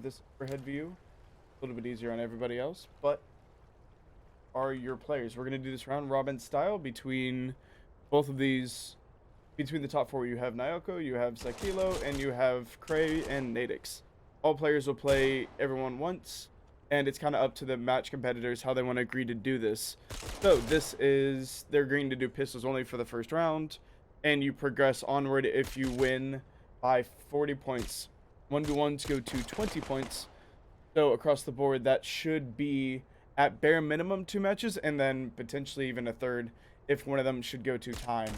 this overhead view. A little bit easier on everybody else, but are your players. We're going to do this round robin style between both of these. Between the top four, you have Naoko, you have Sakilo, and you have Cray and Nadix. All players will play everyone once, and it's kind of up to the match competitors how they want to agree to do this. So they're agreeing to do pistols only for the first round, and you progress onward if you win by 40 points. 1v1s go to 20 points. So across the board, that should be at bare minimum 2 matches, and then potentially even a third if one of them should go to time.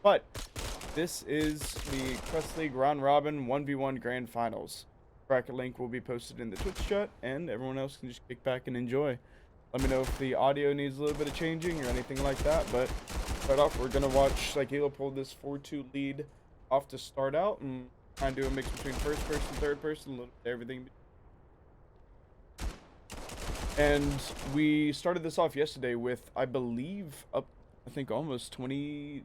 But this is the Crest League round robin 1v1 grand finals. Bracket link will be posted in the Twitch chat, and everyone else can just kick back and enjoy. Let me know if the audio needs a little bit of changing or anything like that, but start off, we're going to watch Sakilo pull this 4-2 lead off to start out, and try and do a mix between first person, third person, a little bit of everything. And we started this off yesterday with, I believe, I think almost 20 to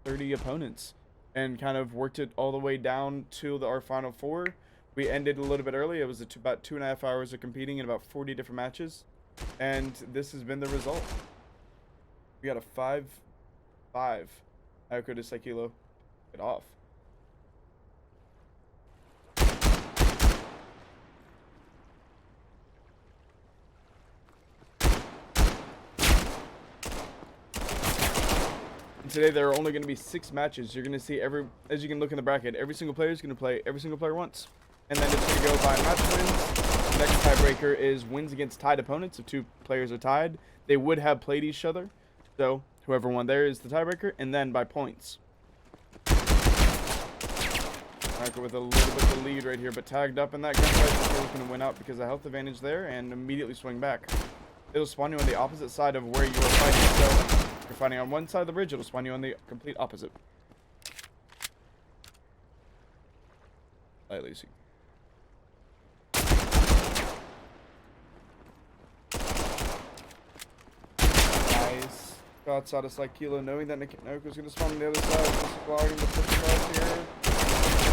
30 opponents, and kind of worked it all the way down to our final four. We ended a little bit early. It was about 2.5 hours of competing in about 40 different matches, and this has been the result. We got a 5-5. Naoko to Sakilo. Get off. Today there are only going to be 6 matches. You're going to see as you can look in the bracket, every single player is going to play every single player once, and then it's going to go by match wins. The next tiebreaker is wins against tied opponents. If 2 players are tied, they would have played each other, so whoever won there is the tiebreaker, and then by points. Naoko with a little bit of the lead right here, but tagged up in that gunfight. He's going to win out because of health advantage there, and immediately swing back. It'll spawn you on the opposite side of where you were fighting, so if you're fighting on one side of the bridge, it'll spawn you on the complete opposite. Lightly see. Nice. Shots out of Sakilo, knowing that Naoko's going to spawn on the other side. Just allowing the push across here.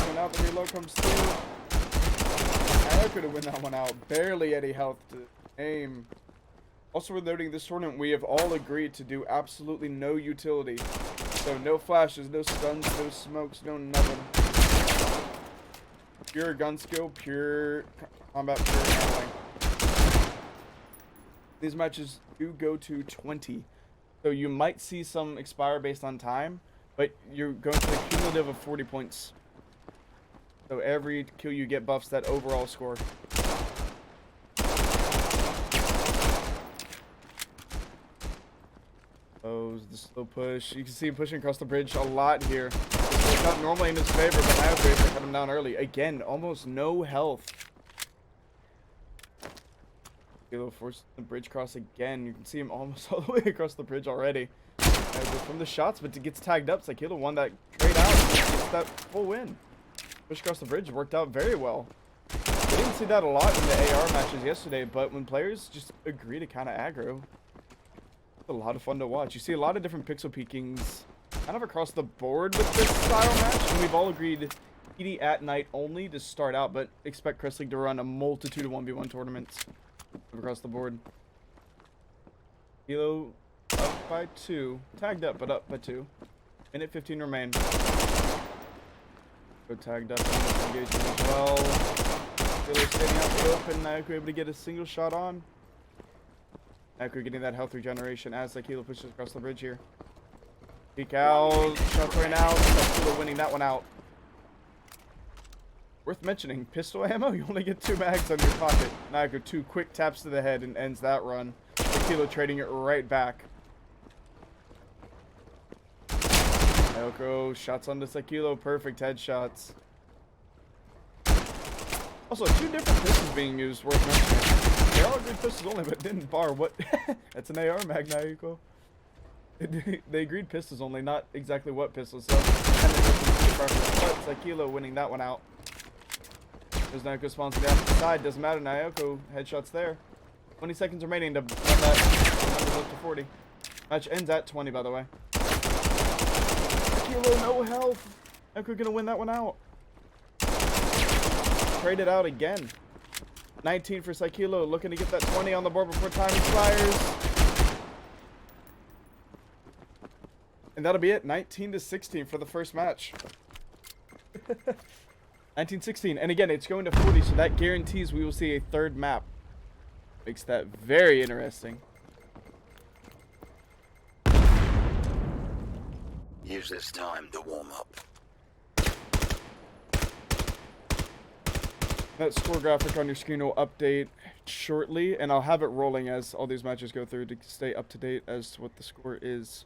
And out the reload comes through. Naoko to win that one out. Barely any health to aim. Also, we're noting this tournament, we have all agreed to do absolutely no utility. So no flashes, no stuns, no smokes, no nothing. Pure gun skill, pure combat, pure handling. These matches do go to 20. So you might see some expire based on time, but you're going to a cumulative of 40 points. So every kill you get buffs that overall score. Oh, the slow push. You can see him pushing across the bridge a lot here. It's not normally in his favor, but now they cut him down early. Again, almost no health. Sakilo forced the bridge cross again. You can see him almost all the way across the bridge already. From the shots, but it gets tagged up. Sakilo won that trade out. Gets that full win. Push across the bridge worked out very well. We didn't see that a lot in the AR matches yesterday, but when players just agree to kind of aggro, a lot of fun to watch. You see a lot of different pixel peekings kind of across the board with this style match, and we've all agreed PD at night only to start out, but expect Crest League to run a multitude of 1v1 tournaments across the board. Hilo up by 2, tagged up but up by 2. Minute 15 remain. Go tagged up in this engagement as well. Hilo standing out the open. Naoko able to get a single shot on. Naoko getting that health regeneration as Sakilo pushes across the bridge here. Peek out, shots right now. Sakilo winning that one out. Worth mentioning, pistol ammo, you only get 2 mags on your pocket. Naoko 2 quick taps to the head and ends that run. Sakilo trading it right back. Naoko shots onto Sakilo, perfect headshots. Also, 2 different pistols being used, worth mentioning. They all agreed pistols only, but didn't bar what. That's an AR mag, Naoko. They agreed pistols only, not exactly what pistols. So, but Sakilo winning that one out. There's Naoko spawns down to the side. Doesn't matter. Naoko headshots there. 20 seconds remaining to run that numbers up to 40. Match ends at 20, by the way. Sakilo, no health. Naoko gonna win that one out. Trade it out again. 19 for Saikilo, looking to get that 20 on the board before time expires. And that'll be it. 19-16 for the first match. 19-16. And again, it's going to 40, so that guarantees we will see a third map. Makes that very interesting. Use this time to warm up. That score graphic on your screen will update shortly, and I'll have it rolling as all these matches go through to stay up to date as to what the score is.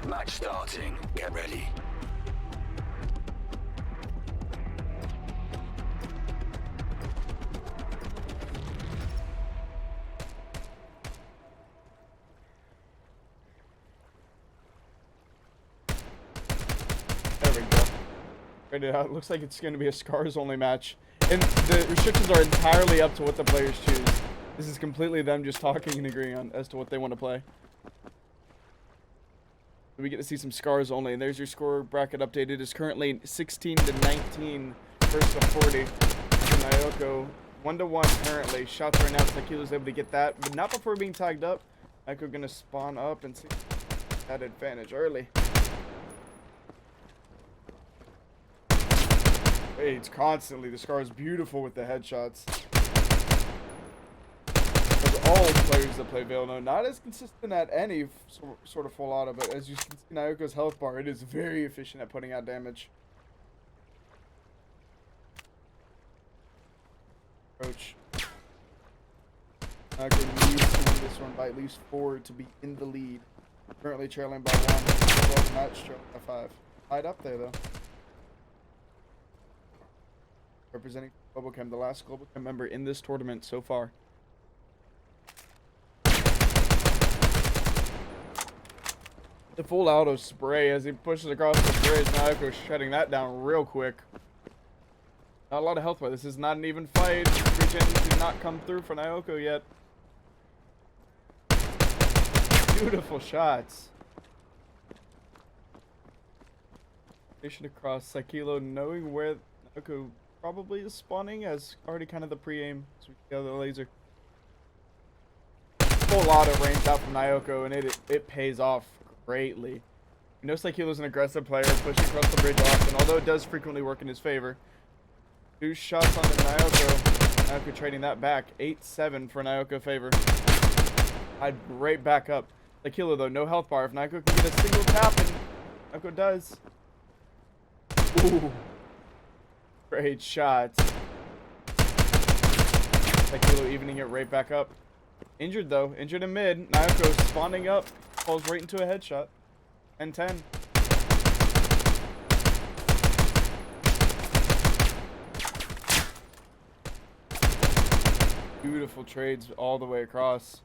Match starting. Get ready. There we go. Right it out. It looks like it's going to be a scars only match. And the restrictions are entirely up to what the players choose. This is completely them just talking and agreeing on as to what they want to play. We get to see some scars only, and there's your score bracket update. It is currently 16-19 versus 40 for Naoko. 1-1 currently. Shots right now. Saikilo's able to get that, but not before being tagged up. Naoko gonna spawn up and see that advantage early. It's constantly. The scar is beautiful with the headshots. All players that play Veil know, not as consistent at any sort of full auto, but as you can see Naoko's health bar, it is very efficient at putting out damage. Approach. Naoko needs to win this one by at least 4 to be in the lead. Currently trailing by 1. Match trailing by 5. Tied up there though. Representing GlobalChem, the last GlobalChem member in this tournament so far. The full auto spray as he pushes across the bridge. Naoko shutting that down real quick. Not a lot of health bar. This is not an even fight. Regen did not come through for Naoko yet. Beautiful shots. Station across Saikilo, knowing where Naoko probably is spawning as already kind of the pre-aim. So we see the laser. Full auto range out from Naoko, and it pays off greatly. You know Saikilo's an aggressive player, pushing across the bridge often, although it does frequently work in his favor. 2 shots on the Naoko. Naoko trading that back. 8-7 for Naoko favor. I'd right back up. Saikilo though, no health bar. If Naoko can get a single tap, and Naoko does. Ooh. Great shots. Saikilo evening it right back up. Injured though. Injured in mid. Naoko spawning up. Falls right into a headshot. 10-10. Beautiful trades all the way across.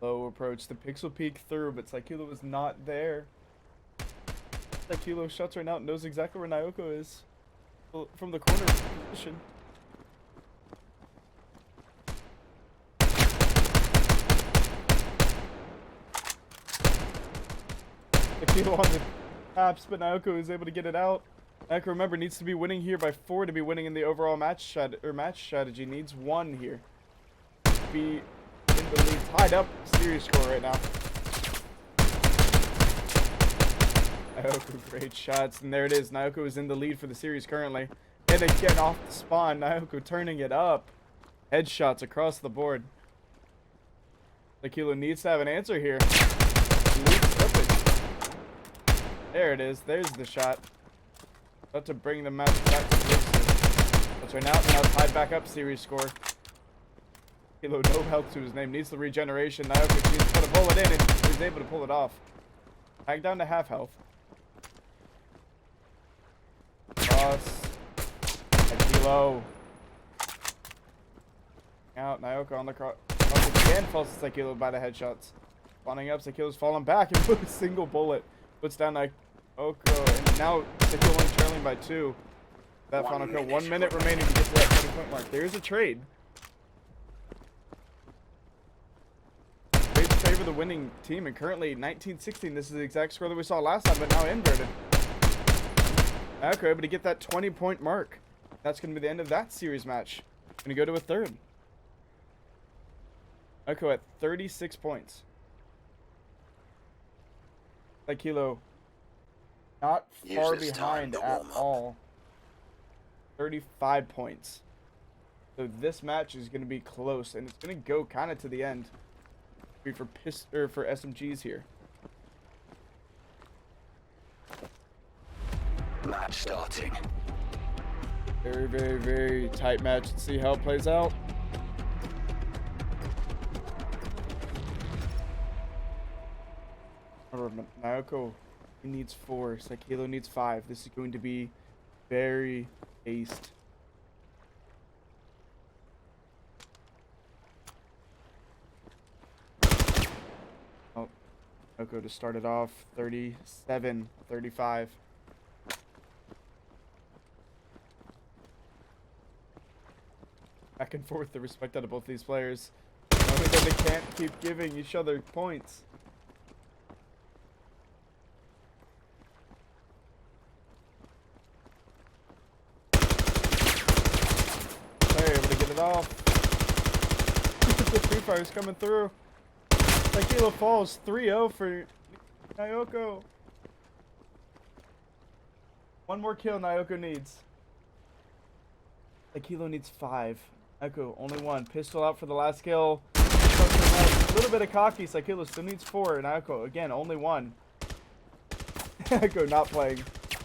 Low approach. The pixel peek through, but Saikilo was not there. Saikilo shuts right now and knows exactly where Naoko is. From the corner position. Saikilo on the taps, but Naoko is able to get it out. Naoko, remember, needs to be winning here by 4 to be winning in the overall match strategy. Needs 1 here. Be in the lead, tied up. Serious score right now. Naoko, great shots, and there it is. Naoko is in the lead for the series currently. And again off the spawn, Naoko turning it up. Headshots across the board. Saikilo needs to have an answer here. There it is. There's the shot. About to bring the match back to this. That's right now tied back up series score. Saikilo, no health to his name. Needs the regeneration. Naoko needs to put a bullet in and he's able to pull it off. Back down to half health. Cross. Saikilo. Out. Naoko on the cross. Again falls to Saikilo by the headshots. Spawning up. Saikilo's falling back and with a single bullet. Puts down Naoko. And now Saikilo only trailing by 2. That final kill. 1 minute remaining to get to that 20-point mark. There's a trade. Trades favor for the winning team, and currently 19-16. This is the exact score that we saw last time, but now inverted. Okay, able to get that 20-point mark. That's going to be the end of that series match. Going to go to a third. Oko at 36 points. Like Kilo, not far behind at all. 35 points. So this match is going to be close, and it's going to go kind of to the end. For SMGs here. Match starting. Very, very, very tight match. Let's see how it plays out. Remember, Naoko needs 4. Sakilo needs 5. This is going to be very aced. Oh, Naoko to start it off. 37, 35. Back and forth, the respect out of both these players. Knowing that they can't keep giving each other points. They're able to get it off. The free fire's coming through. Sakilo falls 3-0 for Naoko. One more kill Naoko needs. Sakilo needs 5. Echo, only 1. Pistol out for the last kill. A little bit of cocky. Sakilo still needs 4. And Naoko, again, only 1. Echo not playing.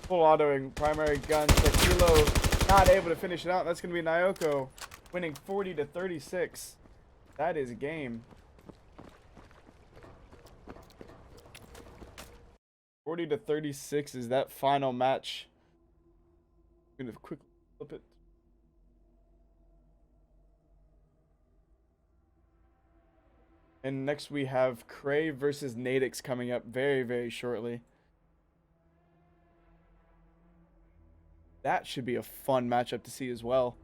Full autoing. Primary gun. Sakilo not able to finish it out. That's going to be Naoko winning 40-36. That is a game. 40-36 is that final match. I'm going to quickly flip it. And next we have Cray versus Nadix coming up very, very shortly. That should be a fun matchup to see as well.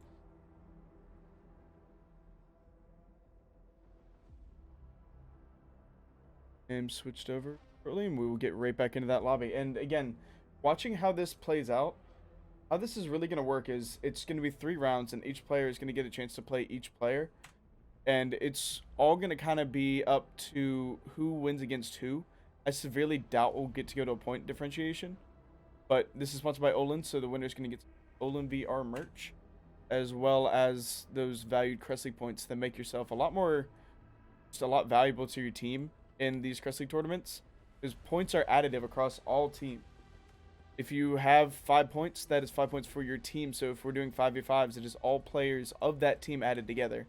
And switched over shortly, and we will get right back into that lobby. And again, watching how this plays out, how this is really going to work is it's going to be 3 rounds, and each player is going to get a chance to play each player. And it's all going to kind of be up to who wins against who. I severely doubt we'll get to go to a point differentiation. But this is sponsored by Olin, so the winner's going to get Olin VR merch, as well as those valued Crest League points that make yourself a lot more, just a lot valuable to your team in these Crest League tournaments. Because points are additive across all teams. If you have 5 points, that is 5 points for your team. So if we're doing 5v5s, it is all players of that team added together.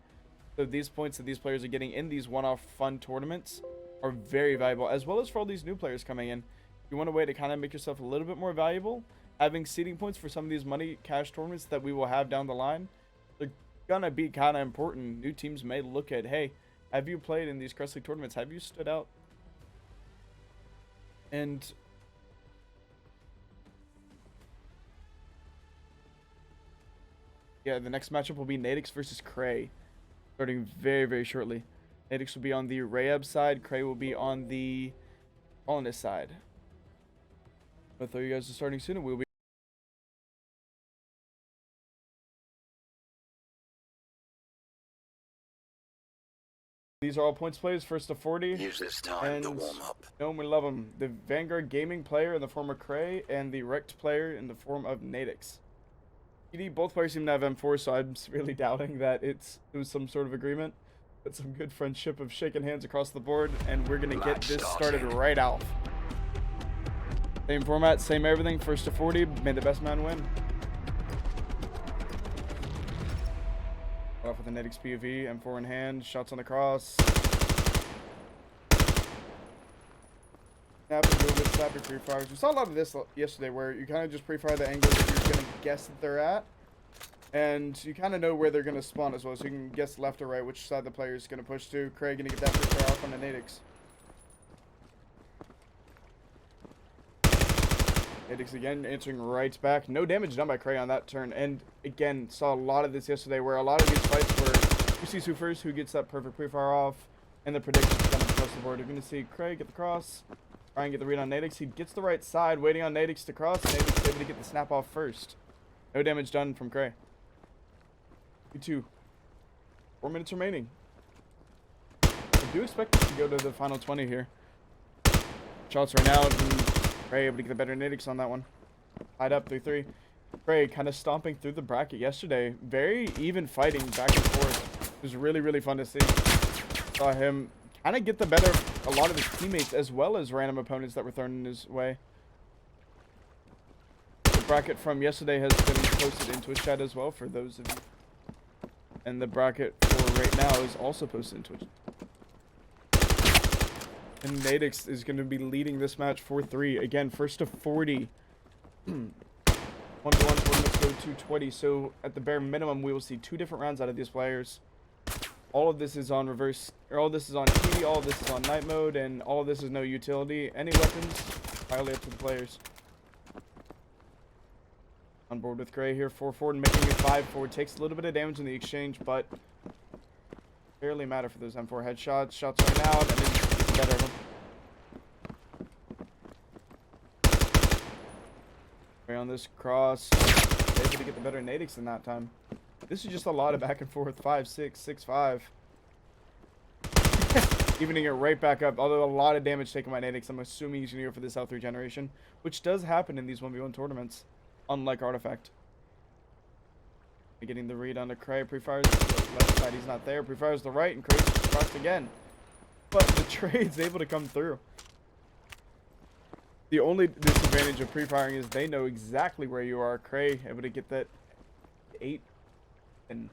So these points that these players are getting in these one-off fun tournaments are very valuable, as well as for all these new players coming in. If you want a way to kind of make yourself a little bit more valuable, having seeding points for some of these money cash tournaments that we will have down the line, they're gonna be kind of important. New teams may look at, hey, have you played in these Crest League tournaments? Have you stood out? And yeah, the next matchup will be Nadix versus Cray. Starting very, very shortly. Nadix will be on the Rayab side. Cray will be on the Colonist side. Both of you guys are starting soon, and we'll be. These are all points plays, first to 40. Use this time to and warm up. know 'em, we love them. The Vanguard Gaming player in the form of Cray, and the Wrecked player in the form of Nadix. Both players seem to have M4, so I'm really doubting that it was some sort of agreement. But some good friendship of shaking hands across the board, and we're going to get this started right off. Same format, same everything, first to 40, may the best man win. Off with the Nadix POV, M4 in hand, shots on the cross. Snap and move with snappy pre-fires. We saw a lot of this yesterday where you kind of just pre-fire the angle that you're going to guess that they're at. And you kind of know where they're going to spawn as well, so you can guess left or right which side the player is going to push to. Craig going to get that pre-fire off on the Nadix. Nadix again answering right back. No damage done by Cray on that turn. And again, saw a lot of this yesterday where a lot of these fights where you see who first, who gets that perfect pre-fire off, and the predictions coming close the board. You're going to see Craig get the cross. Try and get the read on Nadix. He gets the right side, waiting on Nadix to cross. Nadix is able to get the snap off first. No damage done from Cray. 2-2. 4 minutes remaining. I do expect us to go to the final 20 here. Shots right now, and Cray able to get the better Nadix on that one. Tied up 3-3. Cray kind of stomping through the bracket yesterday. Very even fighting back and forth. It was really, really fun to see. Saw him kind of get the better of a lot of his teammates as well as random opponents that were thrown in his way. The bracket from yesterday has been posted in Twitch chat as well for those of you. And the bracket for right now is also posted in Twitch. And Nadix is going to be leading this match 4-3. Again, first to 40. 1-1 tournaments go to 20. So at the bare minimum, we will see 2 different rounds out of these players. All of this is on reverse, or all of this is on TD, all of this is on night mode, and all of this is no utility. Any weapons, entirely up to the players. On board with Gray here, 4-4, and making it 5-4. Takes a little bit of damage in the exchange, but barely matter for those M4 headshots. Shots right out, and then gets better of them. Gray on this cross, able to get the better Nadix in that time. This is just a lot of back and forth. 5-6, 6-5. Evening it right back up. Although a lot of damage taken by Nadix. I'm assuming he's going to go for this L3 generation, which does happen in these 1v1 tournaments, unlike Artifact. Getting the read on the Cray. Pre-fires the left side. He's not there. Pre-fires the right, and Cray's crossed again. But the trade's able to come through. The only disadvantage of pre-firing is they know exactly where you are. Cray able to get that 8. And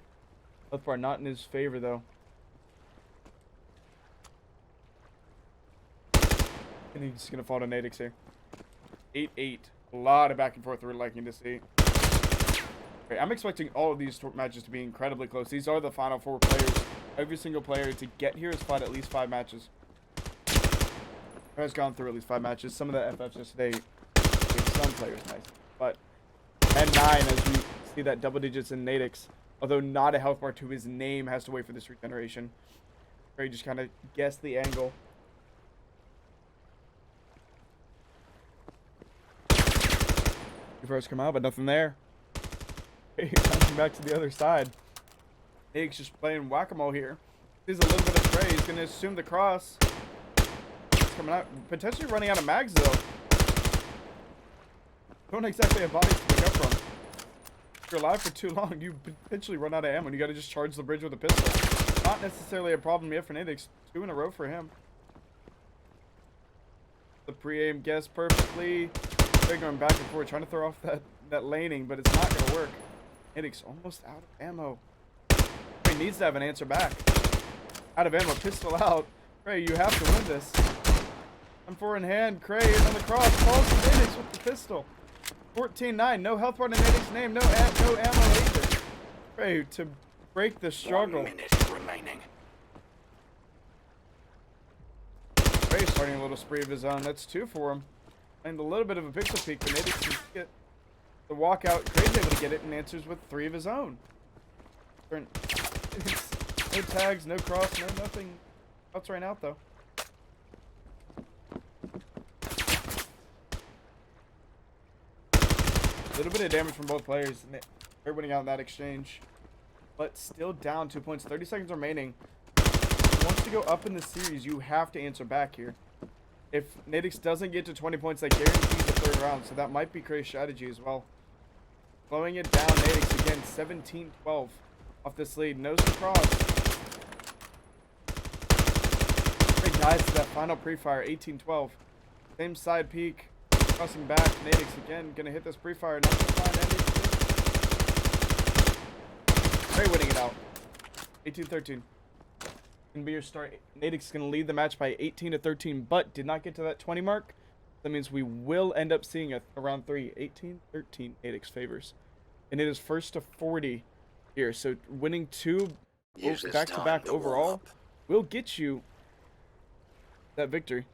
health bar not in his favor though. And he's gonna fall to Nadix here. 8-8. A lot of back and forth we're liking to see. Okay, I'm expecting all of these matches to be incredibly close. These are the final 4 players. Every single player to get here has fought at least 5 matches. Has gone through at least 5 matches. Some of the FFs yesterday gave some players nice. But 10-9 as we see that double digits in Nadix. Although not a health bar to his name, has to wait for this regeneration. Or he just kind of guessed the angle. First come out, but nothing there. Coming back to the other side. Nadix just playing whack-a-mole here. He's a little bit of spray. He's going to assume the cross. He's coming out, potentially running out of mags though. Don't exactly have bodies to pick up from. If you're alive for too long, you potentially run out of ammo and you gotta just charge the bridge with a pistol. Not necessarily a problem yet for Nadix. 2 in a row for him. The pre-aim guess perfectly. They're going back and forth, trying to throw off that laning, but it's not gonna work. Nadix almost out of ammo. He needs to have an answer back. Out of ammo, pistol out. Cray, you have to win this. M4 in hand, Cray is on the cross, falls to Nadix with the pistol. 14-9, no health bar in Nadix's name, no ammo either. Cray to break the struggle. 1 minute remaining. Cray starting a little spree of his own. That's 2 for him. And a little bit of a pixel peek, but Nadix can get the walkout. Cray's able to get it and answers with 3 of his own. No tags, no cross, no nothing. Outs right out though. A little bit of damage from both players. They're winning out in that exchange. But still down 2 points. 30 seconds remaining. Once to go up in the series, you have to answer back here. If Nadix doesn't get to 20 points, that guarantees the 3rd round. So that might be Cray's strategy as well. Slowing it down, Nadix again, 17-12 off this lead. Nose to cross. Cray dies to that final pre-fire, 18-12. Same side peek. Crossing back, Nadix again, gonna hit this pre-fire, not gonna find anything. Cray winning it out. 18-13. Gonna be your start. Nadix is gonna lead the match by 18-13, but did not get to that 20 mark. That means we will end up seeing a round 3. 18-13, Nadix favors. And it is first to 40 here. So winning 2 back-to-back overall will get you that victory.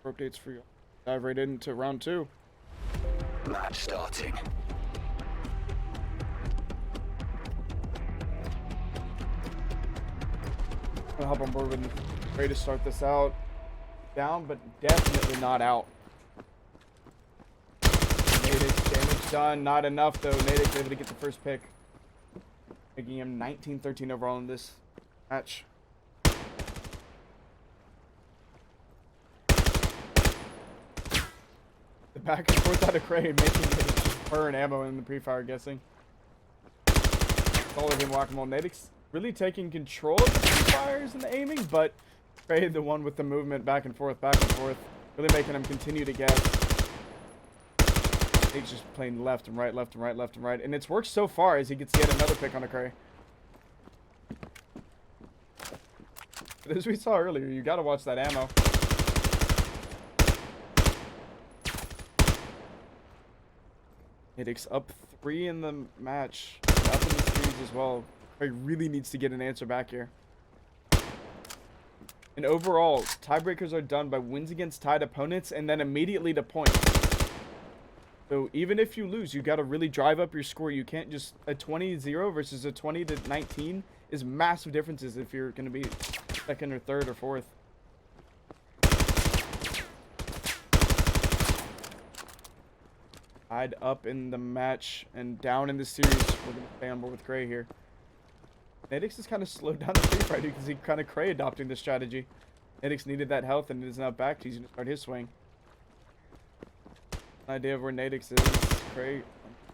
Updates for you. Dive right into round 2. Match starting. Gonna hop on board with Ray to start this out. Down, but definitely not out. Nadix damage done. Not enough though. Nadix able to get the first pick, making him 19-13 overall in this match. The back and forth out of Cray, making it just burn ammo in the pre-fire, guessing. All of him whack-a-mole. Nadix really taking control of the pre-fires and the aiming, but Cray the one with the movement back and forth, really making him continue to guess. He's just playing left and right, left and right, left and right, and it's worked so far as he gets yet another pick on a Cray. But as we saw earlier, you gotta watch that ammo. Nadix up 3 in the match, up in the series as well. Cray really needs to get an answer back here. And overall, tiebreakers are done by wins against tied opponents and then immediately to points. So even if you lose, you got to really drive up your score. You can't just a 20-0 versus a 20-19 is massive differences if you're going to be second or third or fourth. Tied up in the match and down in the series. We're going to stay on board with Cray here. Nadix has kind of slowed down the free fight because he kind of Cray adopting this strategy. Nadix needed that health and it is now back. He's going to start his swing. An idea of where Nadix is. Cray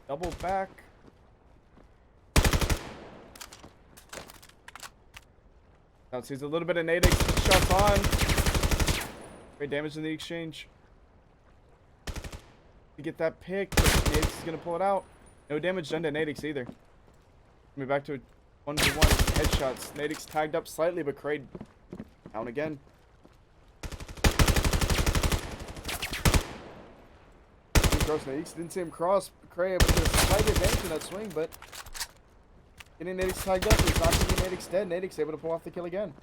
double back. Now sees a little bit of Nadix. Shots on. Great damage in the exchange. To get that pick, Nadix is going to pull it out. No damage done to Nadix either. Coming back to a 1v1 headshots. Nadix tagged up slightly, but Cray down again. Cross Nadix. Didn't see him cross. Cray able to get a slight advantage in that swing, but getting Nadix tagged up. He's not getting Nadix dead. Nadix able to pull off the kill again.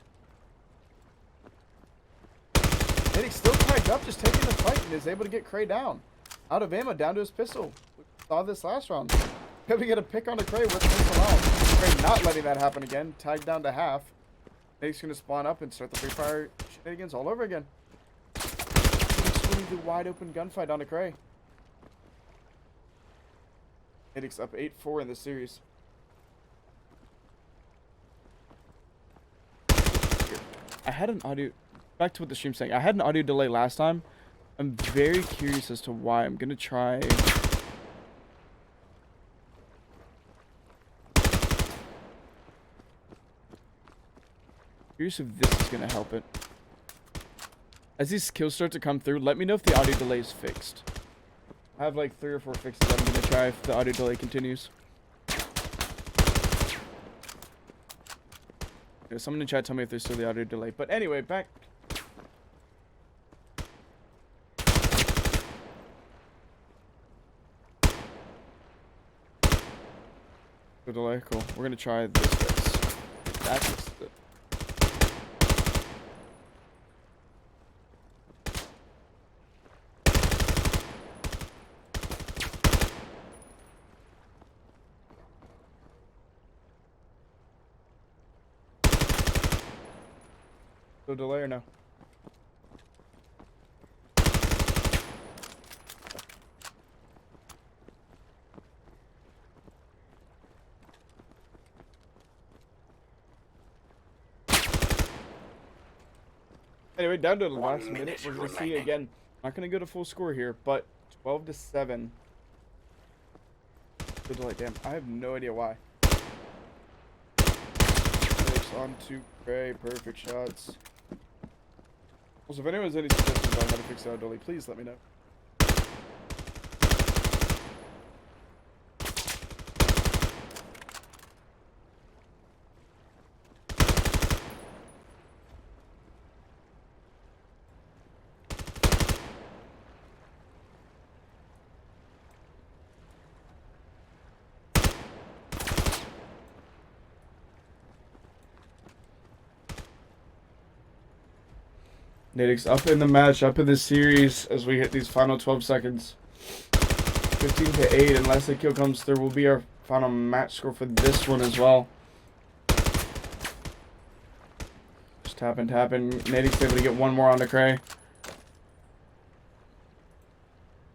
Nadix still tagged up, just taking the fight, and is able to get Cray down. Out of ammo, down to his pistol. We saw this last round. Able to get a pick on the Cray with pistol out. Cray not letting that happen again. Tagged down to half. Nadix gonna spawn up and start the free fire shenanigans all over again. Swinging the wide open gunfight on the Cray. Nadix up 8-4 in the series. I had an audio. Back to what the stream's saying. I had an audio delay last time. I'm very curious as to why. I'm gonna try. Curious if this is gonna help it. As these kills start to come through, let me know if the audio delay is fixed. I have like 3 or 4 fixes that I'm gonna try if the audio delay continues. Okay, someone in chat tell me if there's still the audio delay. But anyway, back. The delay, cool. We're gonna try this fix. That's it. So delay or no? Anyway, down to the last minute. We're going to see again. Not going to go to full score here, but 12-7. The delay. Damn, I have no idea why. On to Cray. Perfect shots. Also, if anyone has any suggestions on how to fix the delay, please let me know. Nadix up in the match, up in the series as we hit these final 12 seconds. 15-8, unless a kill comes through, will be our final match score for this one as well. Tapping. Nadix able to get one more on the Cray.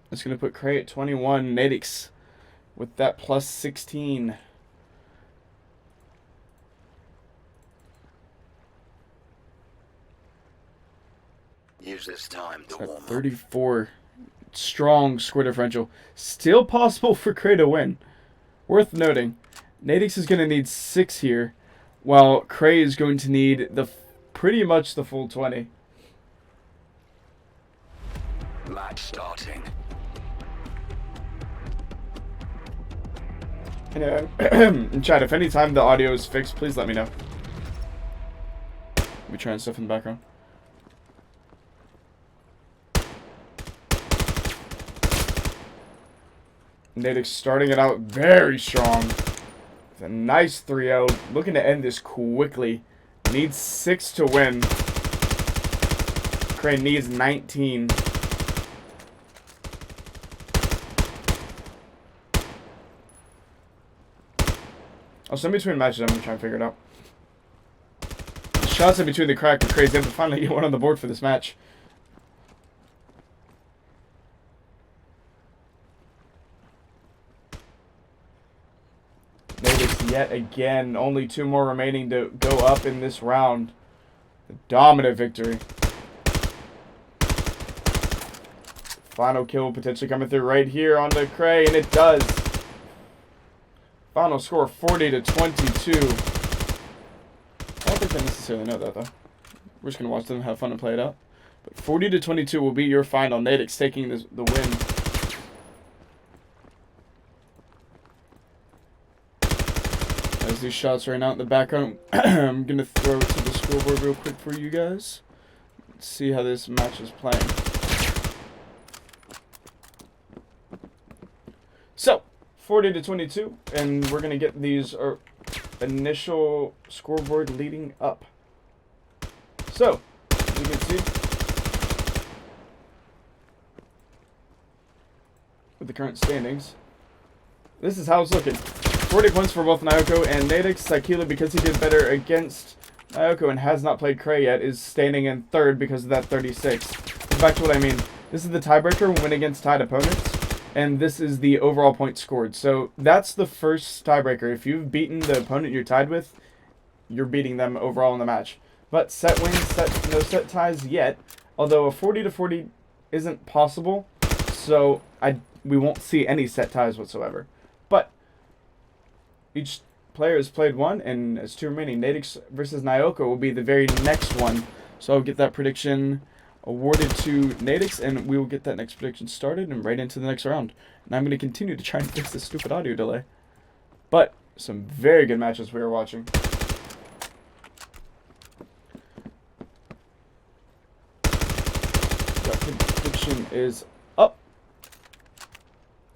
It's going to put Cray at 21. Nadix with that plus 16. Use this time to warm At up. 34. Strong score differential. Still possible for Cray to win. Worth noting, Nadix is going to need 6 here, while Cray is going to need pretty much the full 20. Match starting. And chat, if any time the audio is fixed, please let me know. We're trying stuff in the background. Nadix starting it out very strong. With a nice 3-0. Looking to end this quickly. Needs 6 to win. Crane needs 19. Also, in between matches, I'm going to try and figure it out. Shots in between the crack are crazy. I have to finally get one on the board for this match. Nadix yet again. Only 2 more remaining to go up in this round. The dominant victory. Final kill potentially coming through right here on the Cray, and it does. Final score 40-22. I don't think they necessarily know that though. We're just gonna watch them have fun and play it out. But 40-22 will be your final. Nadix taking the win. As these shots right now in the background, I'm gonna throw it to the scoreboard real quick for you guys. Let's see how this match is playing. So, 40-22, and we're gonna get these initial scoreboard leading up. So, as you can see, with the current standings, this is how it's looking. 40 points for both Naoko and Nadix. Sakila, because he did better against Naoko and has not played Cray yet, is standing in third because of that 36. Back to what I mean. This is the tiebreaker, win against tied opponents. And this is the overall points scored. So that's the first tiebreaker. If you've beaten the opponent you're tied with, you're beating them overall in the match. But set wins, no set ties yet. Although a 40-40 isn't possible, so we won't see any set ties whatsoever. But each player has played one, and as 2 remaining. Nadix versus Naoko will be the very next one. So I'll get that prediction awarded to Nadix, and we will get that next prediction started and right into the next round. And I'm going to continue to try and fix this stupid audio delay. But some very good matches we are watching. That prediction is up.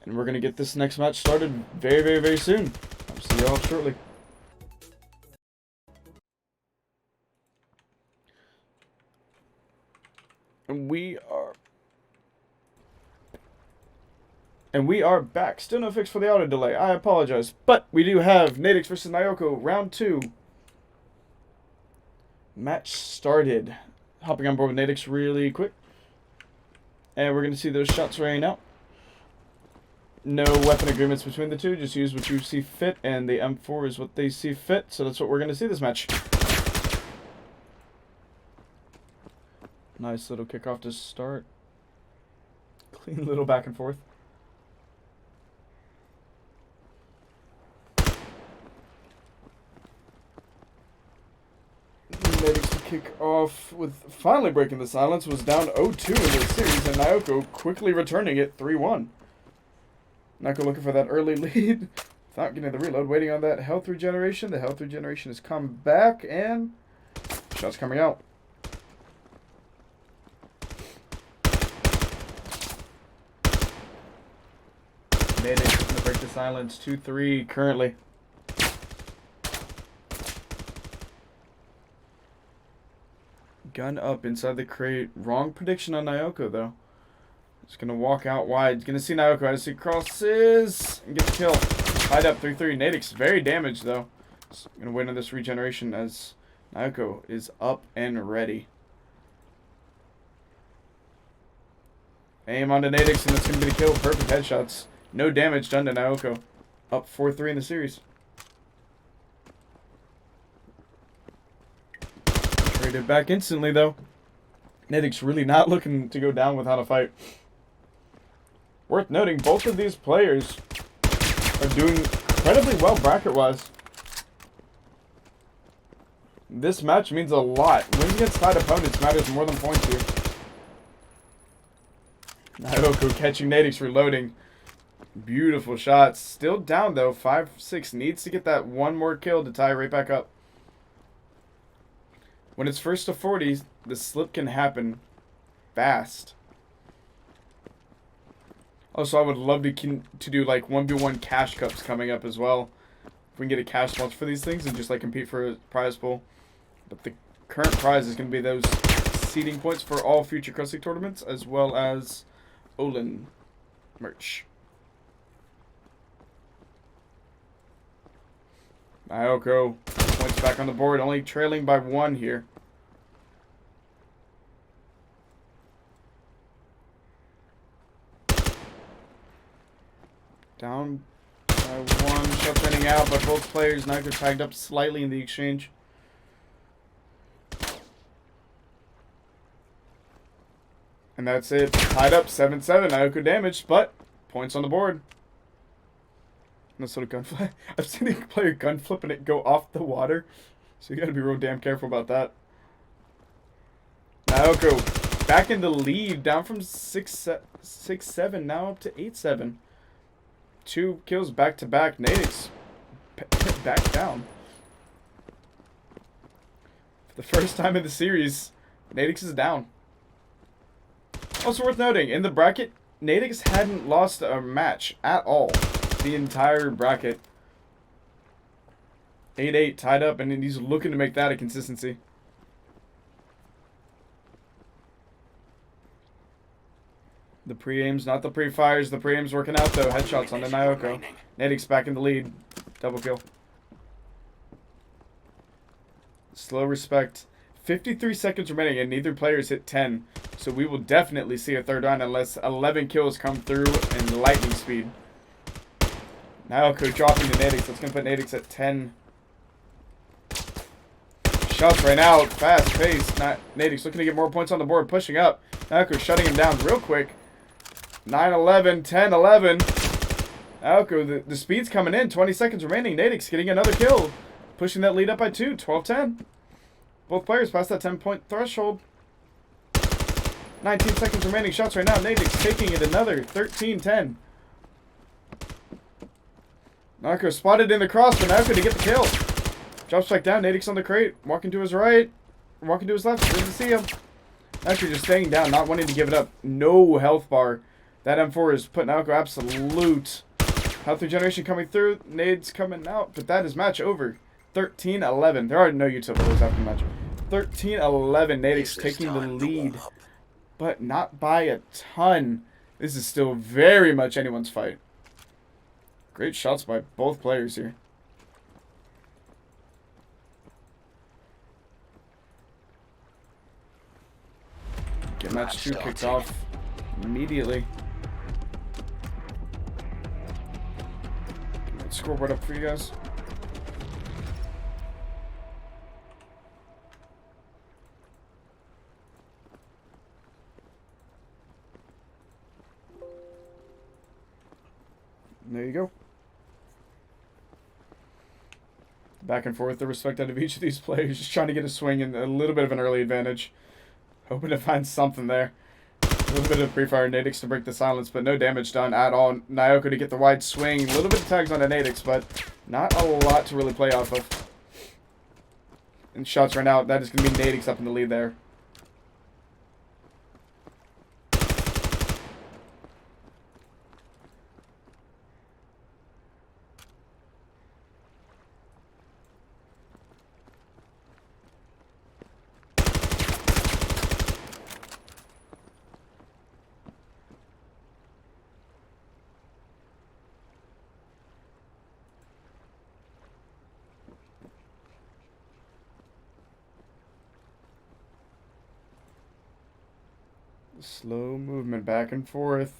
And we're going to get this next match started very, very, very soon. I'll see you all shortly. And we are back. Still no fix for the audio delay. I apologize. But we do have Nadix versus Naoko, round 2. Match started. Hopping on board with Nadix really quick. And we're going to see those shots raining out. No weapon agreements between the two. Just use what you see fit. And the M4 is what they see fit. So that's what we're going to see this match. Nice little kickoff to start. Clean little back and forth. Nadix to kick off with finally breaking the silence. Was down 0-2 in this series, and Naoko quickly returning it 3-1. Naoko looking for that early lead. Without getting the reload. Waiting on that health regeneration. The health regeneration has come back, and shots coming out. Nadix looking to break the silence. 2-3 currently. Gun up inside the crate. Wrong prediction on Naoko, though. Just going to walk out wide. Going to see Naoko as he crosses and gets killed. Tied up 3-3. Nadix very damaged, though. Going to win on this regeneration as Naoko is up and ready. Aim onto Nadix, and it's going to be the kill. Perfect headshots. No damage done to Naoko. Up 4-3 in the series. Traded back instantly, though. Nadix really not looking to go down without a fight. Worth noting, both of these players are doing incredibly well bracket-wise. This match means a lot. Wins against tied opponents matters more than points here. Naoko catching Nadix reloading. Beautiful shots. Still down though. 5-6 needs to get that one more kill to tie right back up. When it's first to 40, the slip can happen fast. Also, I would love to do like 1v1 cash cups coming up as well. If we can get a cash launch for these things and just like compete for a prize pool. But the current prize is going to be those seeding points for all future Crest League tournaments, as well as Olin merch. Naoko points back on the board, only trailing by 1 here. Down by 1, shots running out, but both players. Naoko tagged up slightly in the exchange. And that's it. Tied up 7-7. Naoko damaged, but points on the board. Nice little gun flip. I've seen a player gun flip and it go off the water. So you gotta be real damn careful about that. Naoko back in the lead. Down from 6-7 now up to 8-7. 2 kills back to back. Nadix back down. For the first time in the series, Nadix is down. Also worth noting, in the bracket, Nadix hadn't lost a match at all. The entire bracket. 8-8 tied up, and he's looking to make that a consistency. The pre-aims, not the pre-fires. The pre-aims working out, though. Headshots on the Naoko. Nadix back in the lead. Double kill. Slow respect. 53 seconds remaining, and neither player's hit 10. So we will definitely see a third round unless 11 kills come through in lightning speed. Naoko dropping to Nadix. That's going to put Nadix at 10. Shots right now. Fast pace. Nadix looking to get more points on the board. Pushing up. Naoko shutting him down real quick. 9-11. 10-11. Naoko, the speed's coming in. 20 seconds remaining. Nadix getting another kill. Pushing that lead up by 2. 12-10. Both players past that 10-point threshold. 19 seconds remaining. Shots right now. Nadix taking it another. 13-10. Naoko spotted in the cross, but Naoko to get the kill. Drops back down. Nadix on the crate. Walking to his right. Walking to his left. Doesn't see him. Naoko just staying down, not wanting to give it up. No health bar. That M4 is putting Naoko absolute. Health regeneration coming through. Nades coming out, but that is match over. 13-11. There are no utilities after the match. 13-11. Nadix taking the lead, but not by a ton. This is still very much anyone's fight. Great shots by both players here. Get match 2 kicked off immediately. Get that scoreboard up for you guys. There you go. Back and forth, the respect out of each of these players. Just trying to get a swing and a little bit of an early advantage. Hoping to find something there. A little bit of pre-fire Nadix to break the silence, but no damage done at all. Naoko to get the wide swing. A little bit of tags on the Nadix, but not a lot to really play off of. And shots right now. That is going to be Nadix up in the lead there. Slow movement back and forth.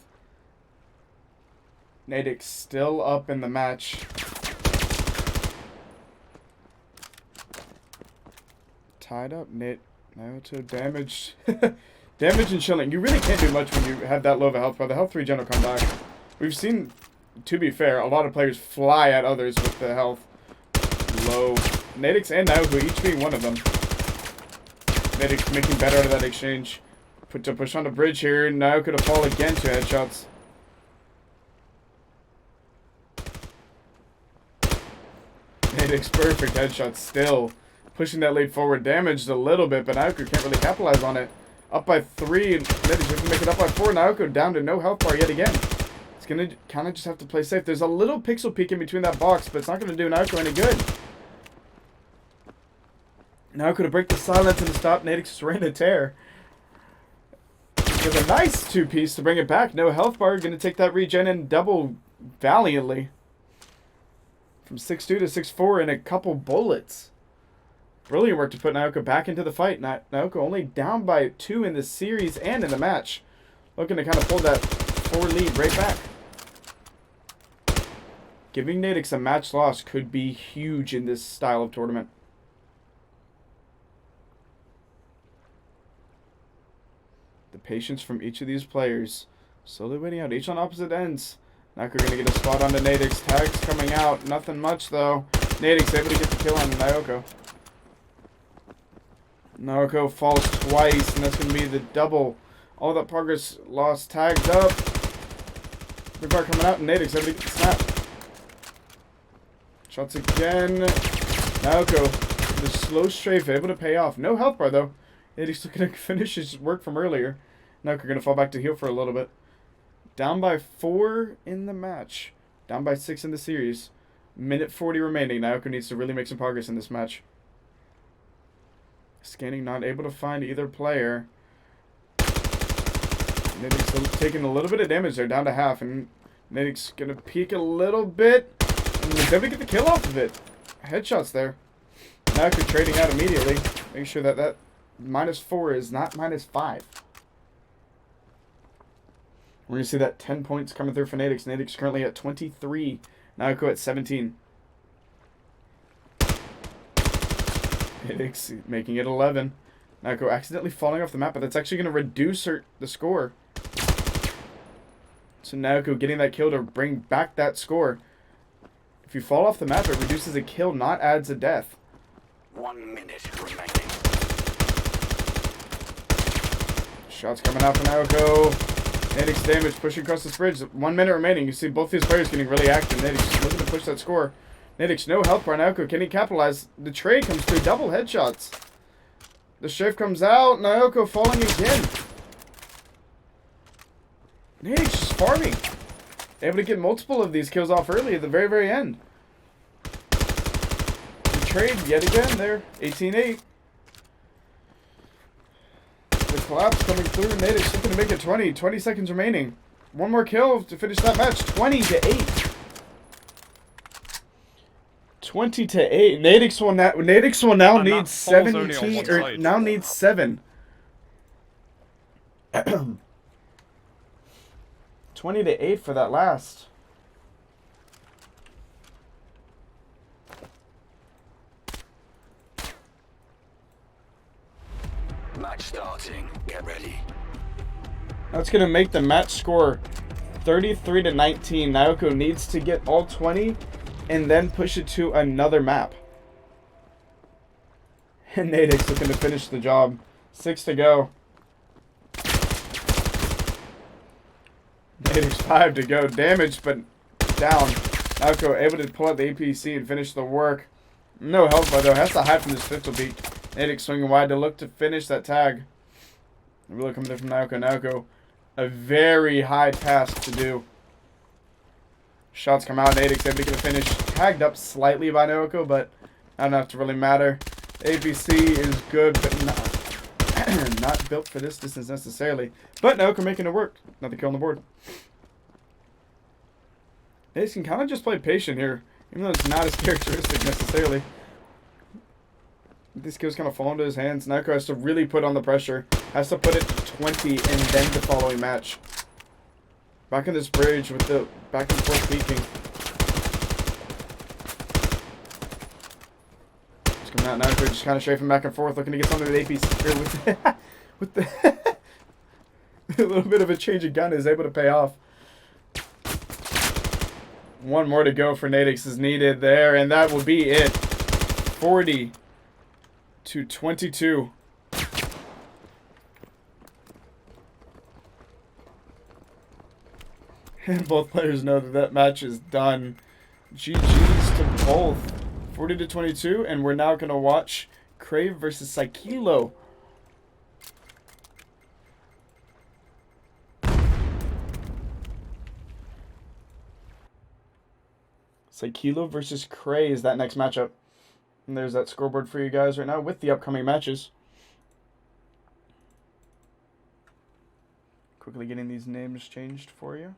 Natick still up in the match. Tied up. Naoto damaged. Damage and chilling. You really can't do much when you have that low of a health bar. The health regen will come back. We've seen, to be fair, a lot of players fly at others with the health low. Natix and Naoto each being one of them. Natix making better out of that exchange. Put to push on the bridge here. Naoto to fall again to headshots. Natix perfect headshot still. Pushing that lead forward. Damaged a little bit, but Naoto can't really capitalize on it. Up by 3, and Natix can make it up by 4. Naoto down to no health bar yet again. It's going to kind of just have to play safe. There's a little pixel peek in between that box, but it's not going to do Naoto any good. Naoto to break the silence and to stop Natix's reign of terror. With a nice 2-piece to bring it back. No health bar. Going to take that regen and double valiantly. From 6-2 to 6-4 in a couple bullets. Brilliant work to put Naoto back into the fight. Naoto only down by 2 in the series and in the match. Looking to kind of pull that 4 lead right back. Giving Natix a match loss could be huge in this style of tournament. The patience from each of these players. Slowly waiting out, each on opposite ends. Naoto going to get a spot on the Natix. Tags coming out. Nothing much though. Natix able to get the kill on Naoto. Naoto falls twice, and that's going to be the double. All that progress lost. Tagged up. Big bar coming out, and Natix able to get the snap. Shots again. Naoto, the slow strafe, able to pay off. No health bar, though. Natix looking to finish his work from earlier. Naoto going to fall back to heal for a little bit. Down by 4 in the match. Down by 6 in the series. Minute 40 remaining. Naoto needs to really make some progress in this match. Scanning, not able to find either player. Natix taking a little bit of damage there, down to half. And Natix going to peek a little bit. And he's able to get the kill off of it. Headshots there. Naoto trading out immediately. Make sure that that -4 is not -5. We're going to see that 10 points coming through for Natix. Natix currently at 23. Naoto at 17. Natix making it 11. Naoto accidentally falling off the map, but that's actually going to reduce the score. So Naoto getting that kill to bring back that score. If you fall off the map, it reduces a kill, not adds a death. 1 minute remaining. Shots coming out for Naoto. Natix damage pushing across this bridge. 1 minute remaining. You see both these players getting really active. Natix looking to push that score. Natix no health bar. Naoto, can he capitalize? The trade comes through. Double headshots. The strafe comes out. Naoto falling again. Natix just farming. Able to get multiple of these kills off early at the very, very end. The trade yet again there. 18-8. The collapse coming through. Natix looking to make it 20. 20 seconds remaining. One more kill to finish that match. 20-8. 20-8. Natix will now need 17 or now needs 7. 20-8 for that last. Match starting. Get ready. That's going to make the match score 33-19. Naoto needs to get all 20 and then push it to another map. And Natix looking to finish the job. 6 to go. Natix 5 to go. Damaged, but down. Naoto able to pull out the APC and finish the work. No health bar though. Has to hide from this pistol peek. Natix swinging wide to look to finish that tag. Really coming there from Naoto. Naoto, a very high task to do. Shots come out. Natix able to get a finish. Tagged up slightly by Naoto, but not enough to really matter. APC is good, but not built for this distance necessarily. But Naoto making it work. Another kill on the board. Natix can kind of just play patient here, even though it's not as characteristic necessarily. These kills kind of fall into his hands. Naoko has to really put on the pressure. Has to put it to 20 and then the following match. Back in this bridge with the back and forth peeking. Just coming out Naoko, just kind of strafing back and forth, looking to get something with AP here with the a little bit of a change of gun is able to pay off. One more to go for Nadix is needed there, and that will be it. 40 to 22. And both players know that that match is done. GG's to both. 40 to 22, and we're now going to watch Crave versus Psychilo. Psychilo versus Cray is that next matchup. And there's that scoreboard for you guys right now with the upcoming matches. Quickly getting these names changed for you.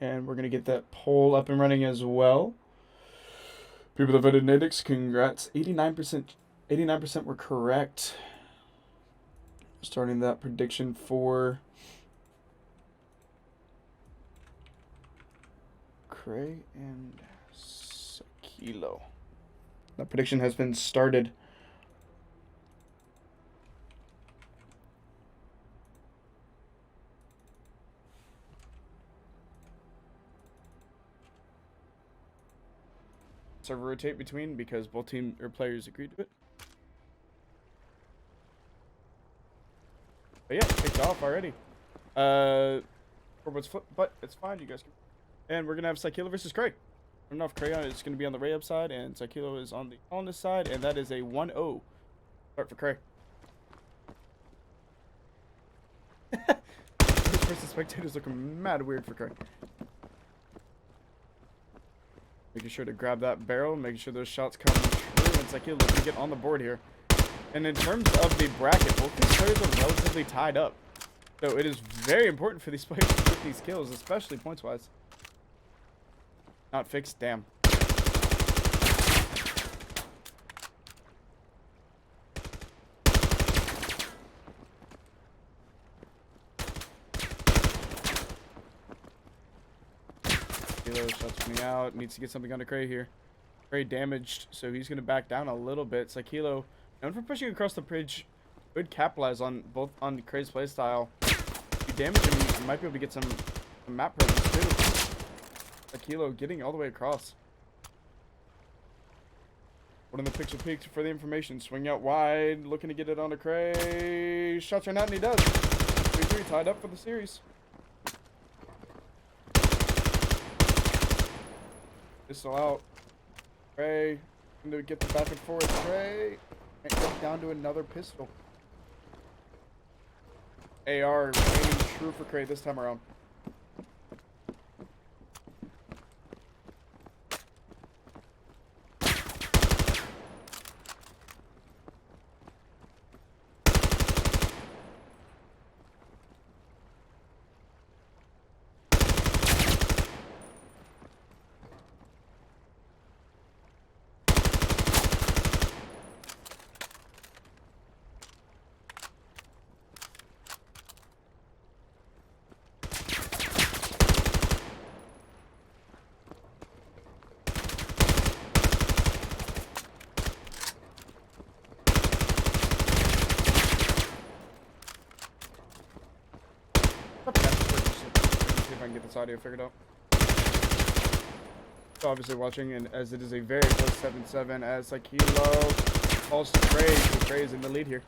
And we're going to get that poll up and running as well. People that voted Nadix, congrats. 89% were correct. Starting that prediction for Cray and Psychilo. That prediction has been started. Server rotate between because both team or players agreed to it. But yeah, kicked off already. Scoreboard's flip, but it's fine. You guys can. And we're gonna have Psychilo versus Cray. I don't know if Cray is gonna be on the Ray up side and Psychilo is on the colonist side, and that is a 1-0 start for Cray. First versus spectators looking mad weird for Cray. Making sure to grab that barrel, making sure those shots come true, and Psychilo looking to get on the board here. And in terms of the bracket, both these players are relatively tied up. So it is very important for these players to get these kills, especially points-wise. Not fixed, damn. Shots coming out. Needs to get something onto Cray here. Cray damaged, so he's going to back down a little bit. Psychilo, known for pushing across the bridge, would capitalize on both on Cray's playstyle. If you damage him, you might be able to get some map presence too. Psychilo getting all the way across. One in the picture peeked for the information. Swing out wide, looking to get it onto Cray. Shots right out, and he does. 3-3 tied up for the series. Pistol out. Cray. Going to get the back and forth. Cray. And goes down to another pistol. AR remaining true for Cray this time around. If I can get this audio figured out. So obviously watching, and as it is a very close 7-7 as Psychilo falls to Cray, so Cray is in the lead here.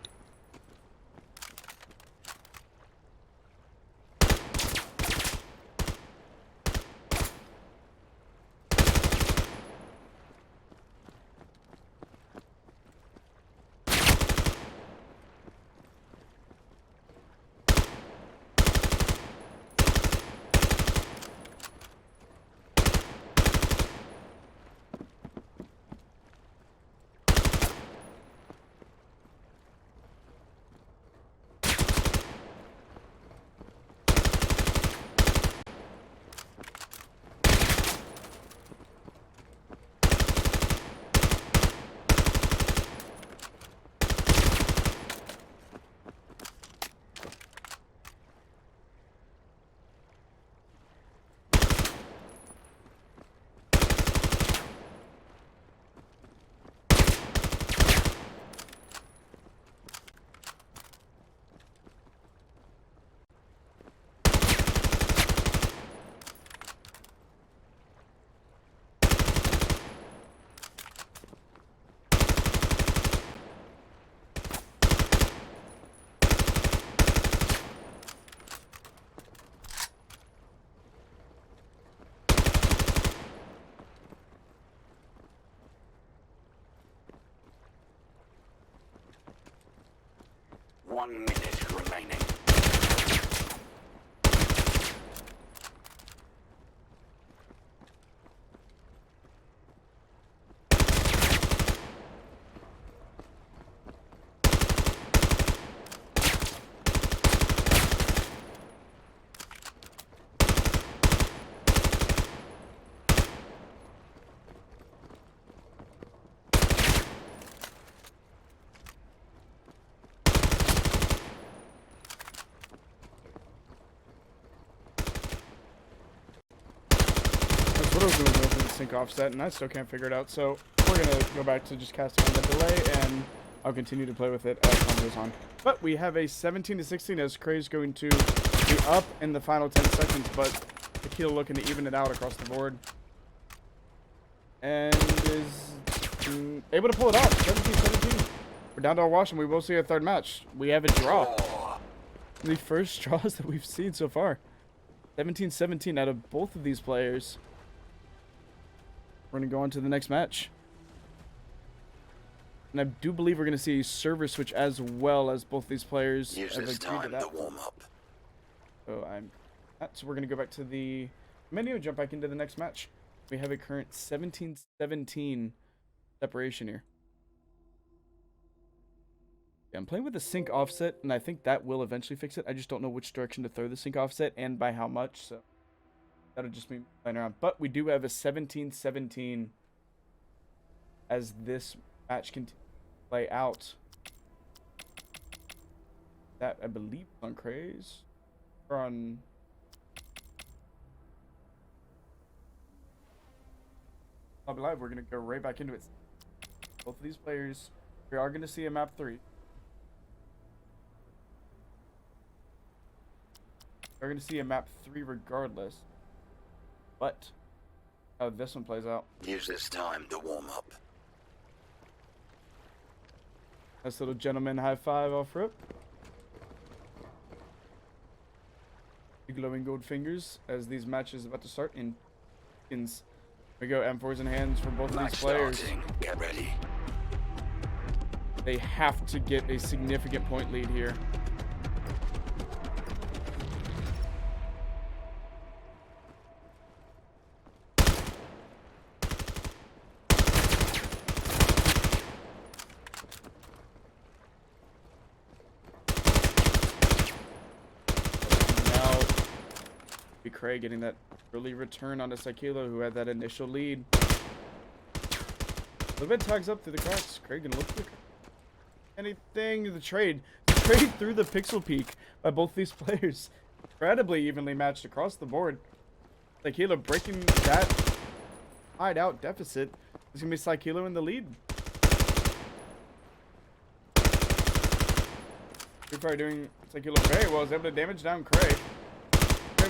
1 minute remaining. That's what I was doing with the sync offset, and I still can't figure it out. So we're gonna go back to just casting on the delay, and I'll continue to play with it as time goes on. But we have a 17-16 as Cray's going to be up in the final 10 seconds, but Tequila looking to even it out across the board. And is able to pull it off. 17-17. We're down to a wash, and we will see a third match. We have a draw. The first draws that we've seen so far. 17-17 out of both of these players. We're going to go on to the next match. And I do believe we're going to see a server switch as well, as both these players Use have this agreed to time that. to warm up. So we're going to go back to the menu and jump back into the next match. We have a current 17-17 separation here. Yeah, I'm playing with the sync offset, and I think that will eventually fix it. I just don't know which direction to throw the sync offset and by how much, so that'll just be playing around. But we do have a 17-17 as this match can play out. That, I believe, on Craze. Or on... I'll be live. We're going to go right back into it. Both of these players, we are going to see a map 3. We're going to see a map 3 regardless. But how this one plays out. Use this time to warm up. Nice little gentleman high five off rip. The glowing gold fingers as these matches about to start in seconds. We go M4s in hands for both of these players. Starting. Get ready. They have to get a significant point lead here. Cray getting that early return on the Sakilo, who had that initial lead. A little bit tags up through the cracks. Craig gonna look for anything. The trade through the pixel peak by both these players. Incredibly evenly matched across the board. Sakilo breaking that hideout deficit. It's gonna be Sakilo in the lead. Free doing Sakilo very well. Is able to damage down Cray.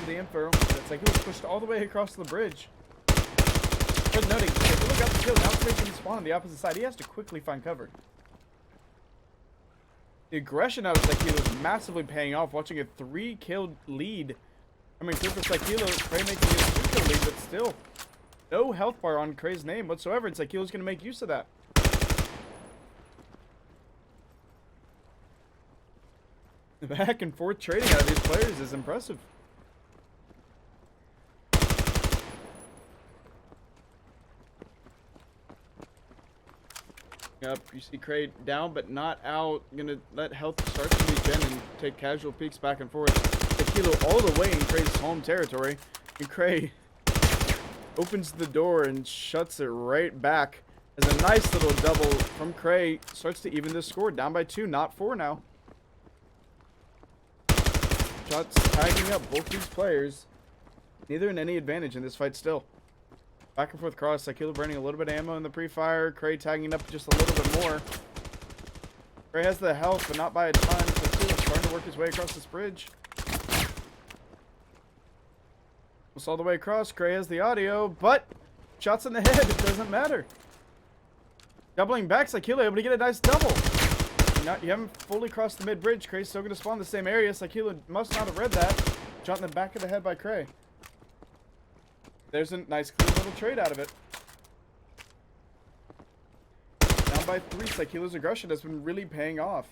The info. It's like he was pushed all the way across the bridge. Worth noting, Sakilo got the kill. Now it's making the spawn on the opposite side. He has to quickly find cover. The aggression out of Sakilo is massively paying off. Watching a 3-kill lead. I mean, through for Sakilo, Cray making a 2-kill lead, but still no health bar on Cray's name whatsoever. And Sakilo's going to make use of that. The back and forth trading out of these players is impressive. Up, you see Cray down but not out. Gonna let health start to regen and take casual peeks back and forth. Sakilo all the way in Cray's home territory, and Cray opens the door and shuts it right back. As a nice little double from Cray starts to even the score, down by 2, not 4 now. Shots tagging up both these players, neither in any advantage in this fight still. Back and forth cross. Sakilo burning a little bit of ammo in the pre-fire. Cray tagging up just a little bit more. Cray has the health, but not by a ton. Sakilo's starting to work his way across this bridge. Almost all the way across. Cray has the audio, but shots in the head. It doesn't matter. Doubling back. Sakilo able to get a nice double. You haven't fully crossed the mid-bridge. Cray's still going to spawn in the same area. Sakilo must not have read that. Shot in the back of the head by Cray. There's a nice clean little trade out of it. Down by 3, Sakilo's aggression has been really paying off.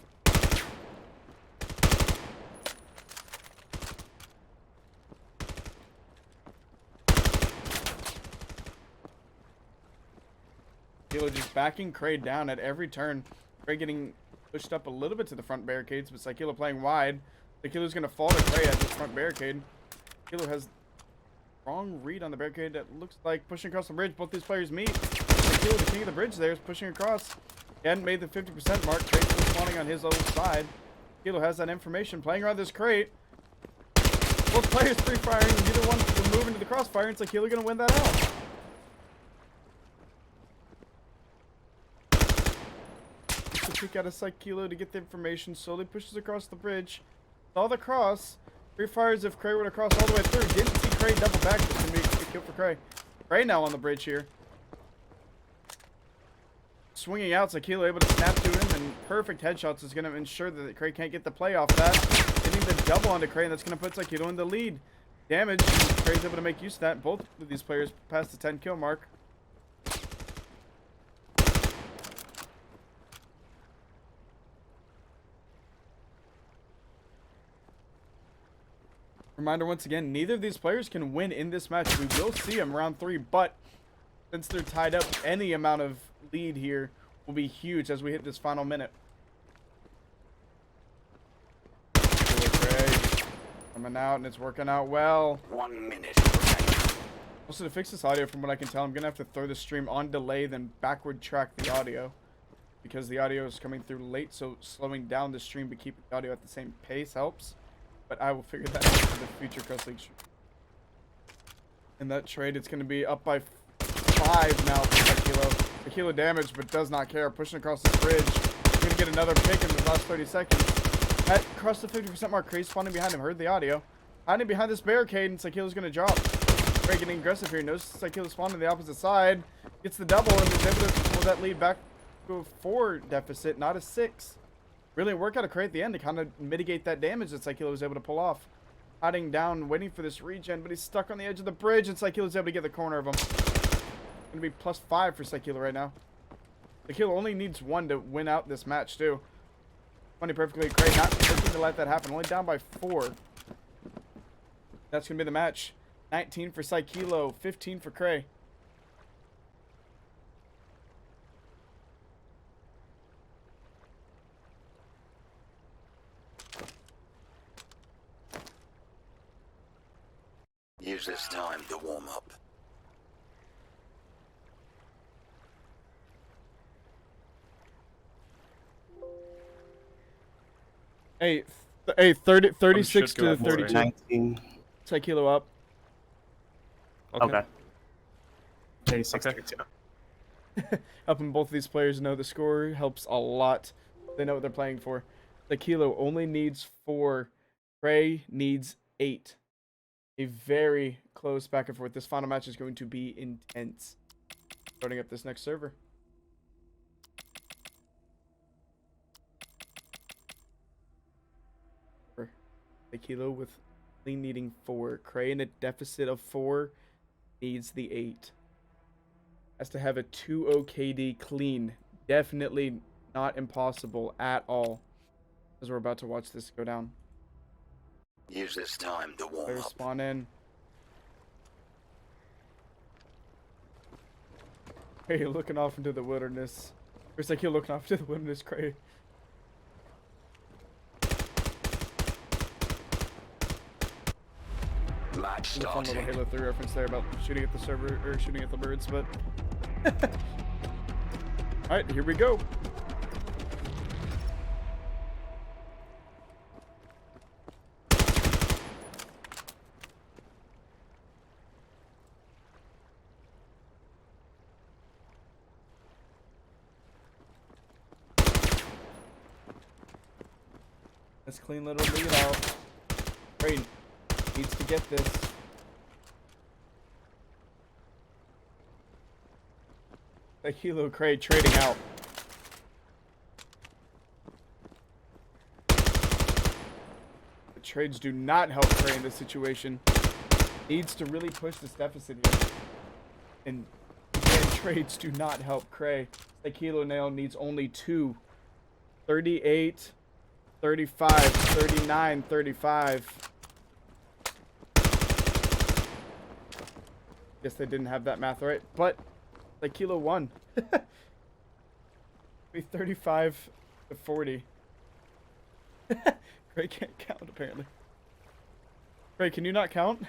Kilo just backing Cray down at every turn. Cray getting pushed up a little bit to the front barricades, but Kilo playing wide. Kilo's going to fall to Cray at this front barricade. Kilo has wrong read on the barricade. That looks like pushing across the bridge. Both these players meet. Kilo, the king of the bridge there, is pushing across. He hadn't made the 50% mark. Crate's still spawning on his own side. Kilo has that information. Playing around this crate. Both players free firing. Neither one will move into the crossfire. It's Kilo going to win that out. Just a peek out of Kilo to get the information. Slowly pushes across the bridge. Saw the cross. Free fires if Cray would have crossed all the way through. Didn't see Cray double back. This can be a kill for Cray. Cray now on the bridge here. Swinging out, Kilo able to snap to him, and perfect headshots is going to ensure that Cray can't get the play off that. Hitting the double onto Cray, and that's going to put Kilo in the lead. Damage, Cray's able to make use of that. Both of these players past the 10 kill mark. Reminder once again, neither of these players can win in this match. We will see them round 3, but since they're tied up, any amount of lead here will be huge as we hit this final minute. Coming out, and it's working out well. 1 minute. Also, to fix this audio, from what I can tell, I'm going to have to throw the stream on delay, then backward track the audio. Because the audio is coming through late, so slowing down the stream but keeping the audio at the same pace helps. But I will figure that out for the future Crest League stream. In that trade, it's going to be up by 5 now for Kilo. Kilo damage, but does not care. Pushing across this bridge. He's going to get another pick in the last 30 seconds. At across the 50% mark, Cray spawning behind him. Heard the audio. Hiding behind this barricade, and Kilo's going to drop. Cray getting aggressive here. Notices Kilo spawning on the opposite side. Gets the double, and is able to pull that lead back to a 4 deficit, not a 6. Really work out of Cray at the end to kind of mitigate that damage that Kilo was able to pull off. Hiding down, waiting for this regen, but he's stuck on the edge of the bridge, and Kilo's able to get the corner of him. Gonna be +5 for Kilo right now. Kilo only needs 1 to win out this match too. Funny perfectly, Cray not looking to let that happen. Only down by 4. That's gonna be the match. 19 for Kilo, 15 for Cray. Use this time to warm up. Hey, 36 to 32. 19. Kilo up. Okay. 36 Okay. 32. Helping both of these players know the score helps a lot. They know what they're playing for. Kilo only needs 4. Cray needs 8. A very close back and forth. This final match is going to be intense. Starting up this next server. Kilo with clean needing 4. Cray in a deficit of 4 needs the 8. Has to have a 2-0 KD clean. Definitely not impossible at all. As we're about to watch this go down. Use this time to warm Players up. spawn in. Hey, looking off into the wilderness. Or Kilo looking off into the wilderness, Cray. Match A fun little started. Halo 3 reference there about shooting at the server, or shooting at the birds, but... Alright, here we go. Let's clean little lead out. Great. Needs to get this. Kilo Cray trading out. The trades do not help Cray in this situation. Needs to really push this deficit here. And again, trades do not help Cray. Kilo now needs only 2. 38, 35, 39, 35. Guess they didn't have that math right, but Kilo won. Be 35 to 40. Craig can't count apparently. Craig, can you not count?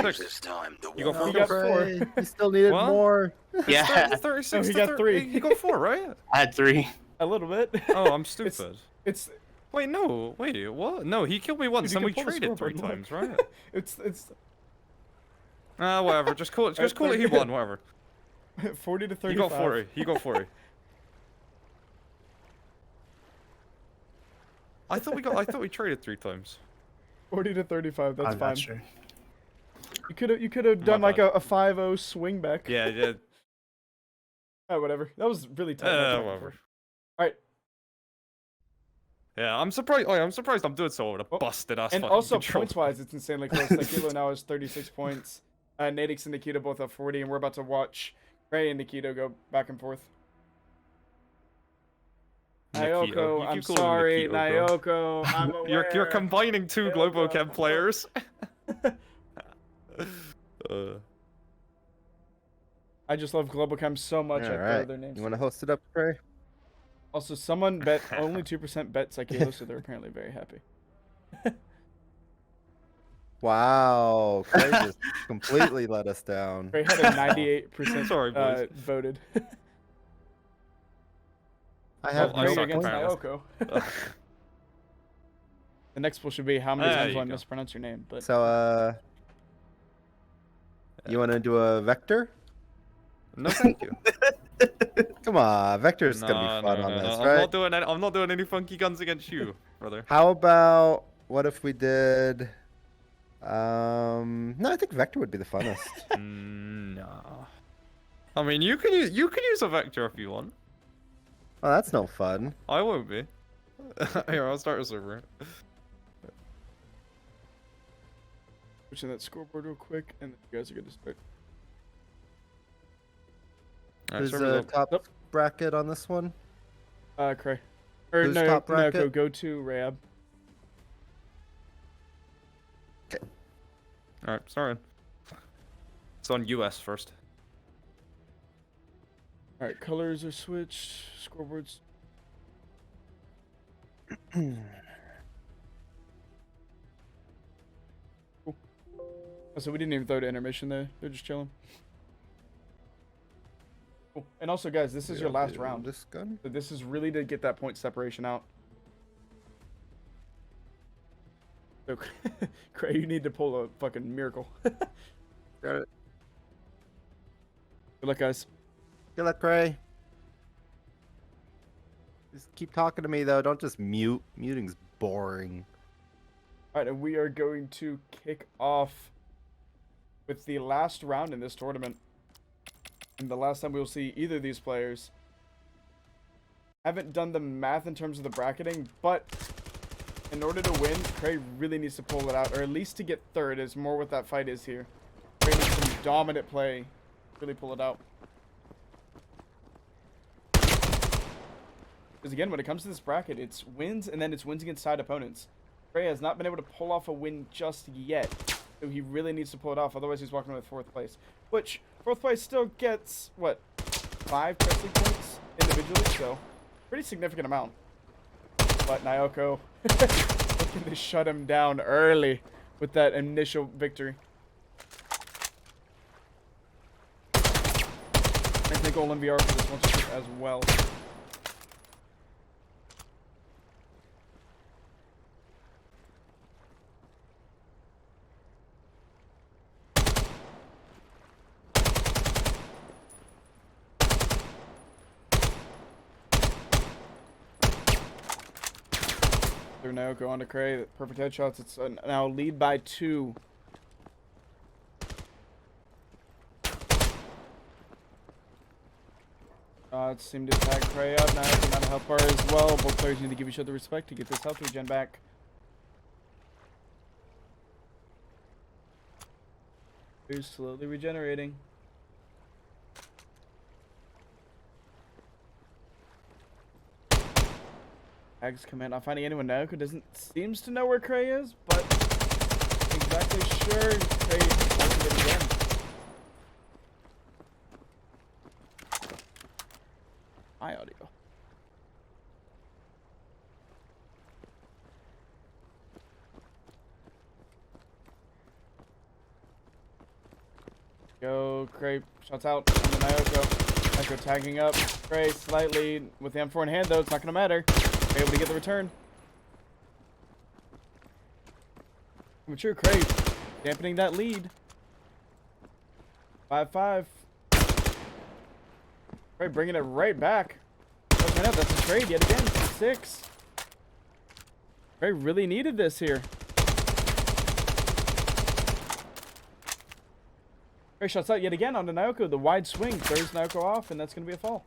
Use this time to You go warm He up. got 4. You still needed What? more. Yeah, 36 No, he to got 30 3. He got 4, right? I had 3. A little bit. Oh, I'm stupid. It's Wait, no. Wait, what? No, he killed me once, Dude, and you we can pull the traded 3 scoreboard, times, look. right? it's Whatever. Just call it. Just call it. He won. Whatever. 40 to 35. He got 40. He got 40. I thought we traded 3 times. 40 to 35. That's I'm fine. not sure. You could have done like bad. a 5-0 swing back. Yeah, yeah. Whatever. That was really tough. Whatever. All right. Yeah, I'm surprised. Oh, I'm surprised I'm doing so with a Oh, busted ass. And fucking also controller. points wise, it's insanely close. Like Kilo now has 36 points. Nadix and Nikita both have 40, and we're about to watch Ray and Nikita go back and forth. Nikito. You Nyoko, keep I'm calling him sorry, Nikito, bro. Nyoko. I'm You're aware. combining 2 Nyoko, Globochem I'm players. I just love Globalchem so much. I throw Alright. their names. You want to host it up, Trey? Also, someone bet only 2% bet Psycho, so they're apparently very happy. Wow, Craig just completely let us down. Ray had a 98% Sorry, boys. voted. I have Well, I Ray no suck, against points. apparently. Nyoko. The next poll should be how many There times you will I go. mispronounce your name? But So, you want to do a vector? No, thank you. Come on, vector's No, gonna be fun no, on no, this, I'm right? not doing any. I'm not doing any funky guns against you, brother. How about what if we did? No, I think vector would be the funnest. No. I mean, you can use a vector if you want. Oh, that's no fun. I won't be. Here, I'll start a server. pushing that scoreboard real quick, and then you guys are good to start. Alright, Who's server's the up. top bracket on this one? Cray. Or Who's no, top no, bracket? go to Rayab. Alright, sorry. It's on US first. Alright, colors are switched. Scoreboards. Cool. Oh, so we didn't even throw to intermission there. They're just chilling. Cool. And also, guys, this is your last round. This gun? So this is really to get that point separation out. So, Cray, you need to pull a fucking miracle. Got it. Good luck, guys. Good luck, Cray. Just keep talking to me though. Don't just mute. Muting's boring. Alright, and we are going to kick off with the last round in this tournament. And the last time we will see either of these players. Haven't done the math in terms of the bracketing, but in order to win, Cray really needs to pull it out, or at least to get third is more what that fight is here. Cray needs some dominant play. Really pull it out. Because again, when it comes to this bracket, it's wins and then it's wins against side opponents. Cray has not been able to pull off a win just yet. So he really needs to pull it off, otherwise he's walking with 4th place. Which, 4th place still gets, what, 5 Crest League points individually, so pretty significant amount. But Nyoko looking to shut him down early with that initial victory. I think all MVR for this one as well. Through Naoko onto Cray. Perfect headshots. It's now lead by 2. It seemed to tag Cray up. Now it's not a health bar as well. Both players need to give each other respect to get this health regen back. He's slowly regenerating. Tags come in. Not finding anyone now who seems to know where Cray is, but exactly sure Cray won't get it again. Hi, audio. Go, Cray. Shots out on the Nyoko. Nyoko tagging up. Cray slightly with the M4 in hand, though. It's not going to matter. Cray able to get the return. Mature Cray dampening that lead. 5-5. Cray bringing it right back. That's a trade yet again. 6. Cray really needed this here. Cray shots out yet again onto Nyoko. The wide swing throws Nyoko off, and that's going to be a fall.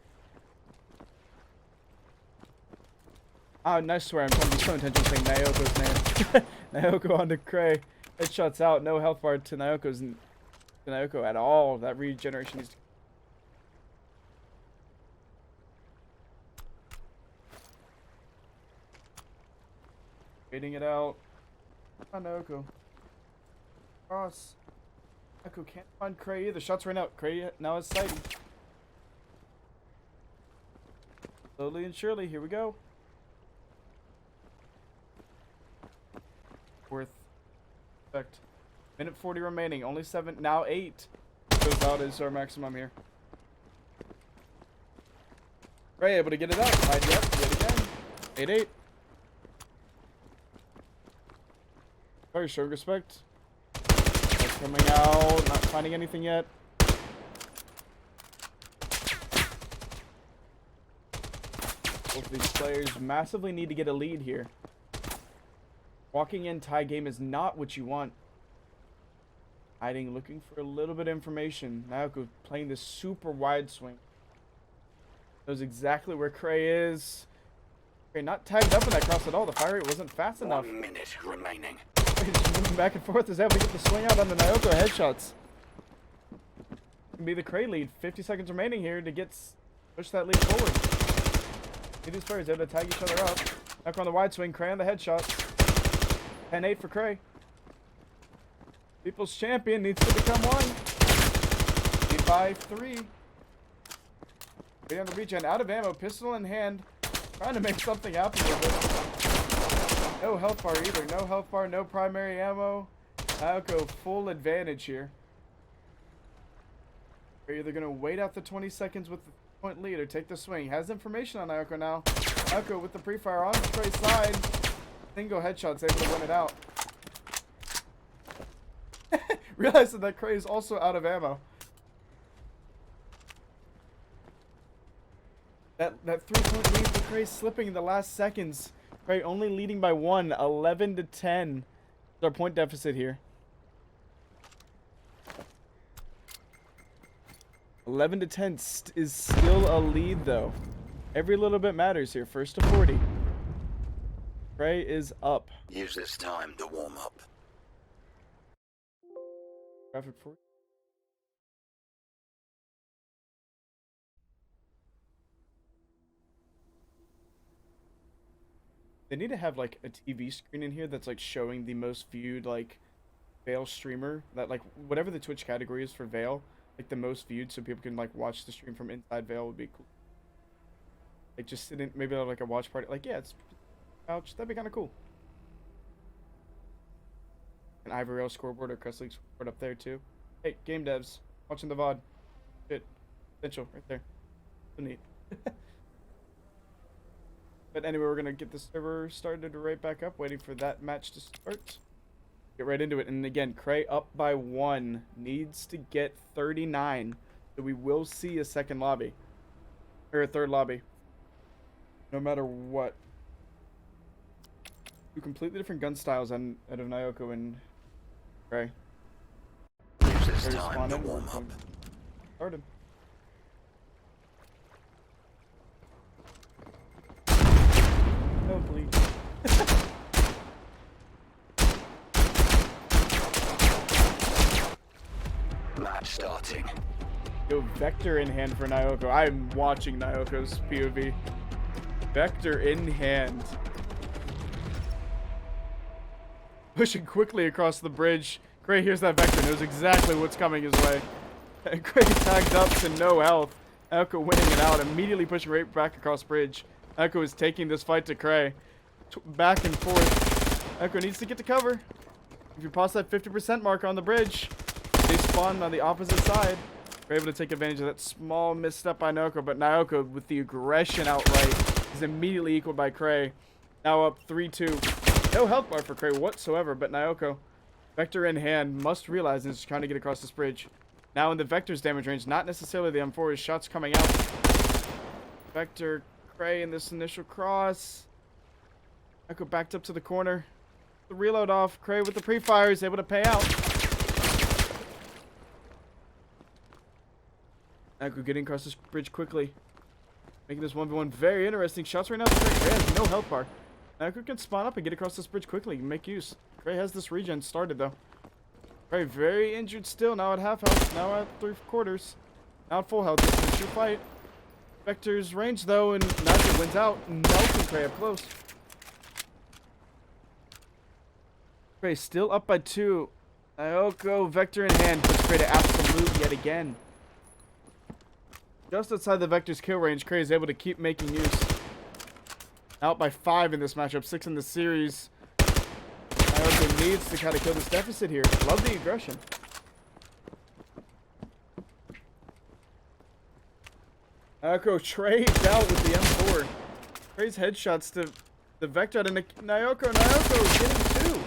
Oh, nice swear. I'm trying to be so intentional saying Nyoko's name. Nyoko onto Cray. Headshots out. No health bar to Nyoko at all. That regeneration needs to... Waiting it out. On Nyoko. Cross. Nyoko can't find Cray either. Shots ran out. Cray now is sighting. Slowly and surely. Here we go. Worth. Effect. Minute 40 remaining. Only 7. Now 8. Goes out is our maximum here. Cray able to get it out. Tied up yet again. 8-8. Very show respect. That's coming out. Not finding anything yet. Both of these players massively need to get a lead here. Walking in tie game is not what you want. Hiding, looking for a little bit of information. Nyoko playing this super wide swing. Knows exactly where Cray is. Cray not tagged up in that cross at all. The fire rate wasn't fast enough. 1 minute remaining. Just moving back and forth, is able to get the swing out on the Nyoko headshots. Can be the Cray lead. 50 seconds remaining here to push that lead forward. See these players able to tag each other up. Nyoko on the wide swing, Cray on the headshots. 10-8 for Cray. People's champion needs to become one. Lead by 3. Waiting on the regen, out of ammo, pistol in hand, trying to make something happen with it. No health bar either. No health bar, no primary ammo. Nyoko full advantage here. They're either going to wait out the 20 seconds with the point lead or take the swing. Has information on Nyoko now. Nyoko with the pre-fire on the Cray's side. Single headshots able to win it out. Realizing that Cray is also out of ammo. That 3-point lead for Cray slipping in the last seconds. Cray only leading by 1, 11-10. Our point deficit here. 11-10 is still a lead though. Every little bit matters here. First to 40. Cray is up. Use this time to warm up. Traffic 40. They need to have like a TV screen in here that's like showing the most viewed like Vale streamer, that like whatever the Twitch category is for Vale, like the most viewed, so people can like watch the stream from inside Vale would be cool. Like just sit in, maybe like a watch party. Like yeah, it's couch. That'd be kind of cool. An Ivory Rail scoreboard or Crest League scoreboard up there too. Hey, game devs watching the VOD. Shit, potential right there. So neat. But anyway, we're gonna get the server started right back up, waiting for that match to start. Get right into it. And again, Cray up by 1, needs to get 39. So we will see a second lobby. Or a third lobby. No matter what. Two completely different gun styles out of Nyoko and Cray. Use this time to warm up. Started. No, please. Match starting. Yo, Vector in hand for Nyoko. I'm watching Nyoko's POV. Vector in hand. Pushing quickly across the bridge. Cray hears that Vector, knows exactly what's coming his way. And Cray tagged up to no health. Nyoko winning it out, immediately pushing right back across bridge. Nyoko is taking this fight to Cray. Back and forth. Nyoko needs to get to cover. If you pass that 50% mark on the bridge, they spawn on the opposite side. We're able to take advantage of that small misstep by Naoko, but Naoko with the aggression outright is immediately equaled by Cray. Now up 3-2. No health bar for Cray whatsoever, but Naoko, Vector in hand, must realize is trying to get across this bridge. Now in the Vector's damage range, not necessarily the M4, his shots coming out. Vector, Cray in this initial cross. Naoko backed up to the corner. The reload off. Cray with the pre-fire is able to pay out. Naoko getting across this bridge quickly. Making this 1v1 very interesting. Shots right now. Cray has no health bar. Naoko can spawn up and get across this bridge quickly and make use. Cray has this regen started though. Cray very injured still. Now at half health. Now at 3/4. Now at full health. Just finish your fight. Vector's range though, and Naoko wins out. Melting Cray up close. Cray still up by 2. Naoko, Vector in hand, puts Cray to absolute yet again. Just outside the Vector's kill range, Cray is able to keep making use. Out by 5 in this matchup, 6 in the series. Naoko needs to kind of kill this deficit here. Love the aggression. Naoko trades out with the M4. Trades headshots to the Vector and Naoko. Naoko getting 2.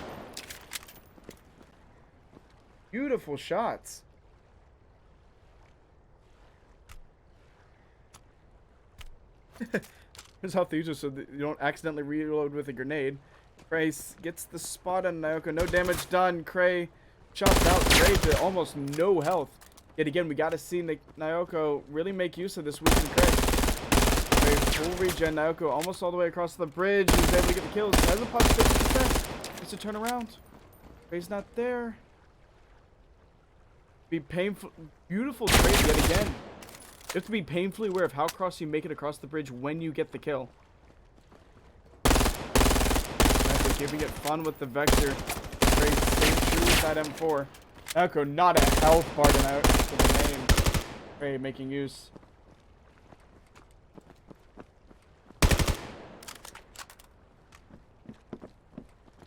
Beautiful shots. Here's how to use it so that you don't accidentally reload with a grenade. Cray gets the spot on Naoko. No damage done. Cray chopped out Cray to almost no health. Yet again, we got to see Naoko really make use of this weakened Cray. Cray full regen. Naoko almost all the way across the bridge. He's able to get the kills. Has a punch 50%. Needs to turn around. Cray's not there. Be painful. Beautiful trade yet again. You have to be painfully aware of how cross you make it across the bridge when you get the kill. Naoko giving it fun with the Vector. Cray staying true with that M4. Naoko not a health bar to the name. Cray making use.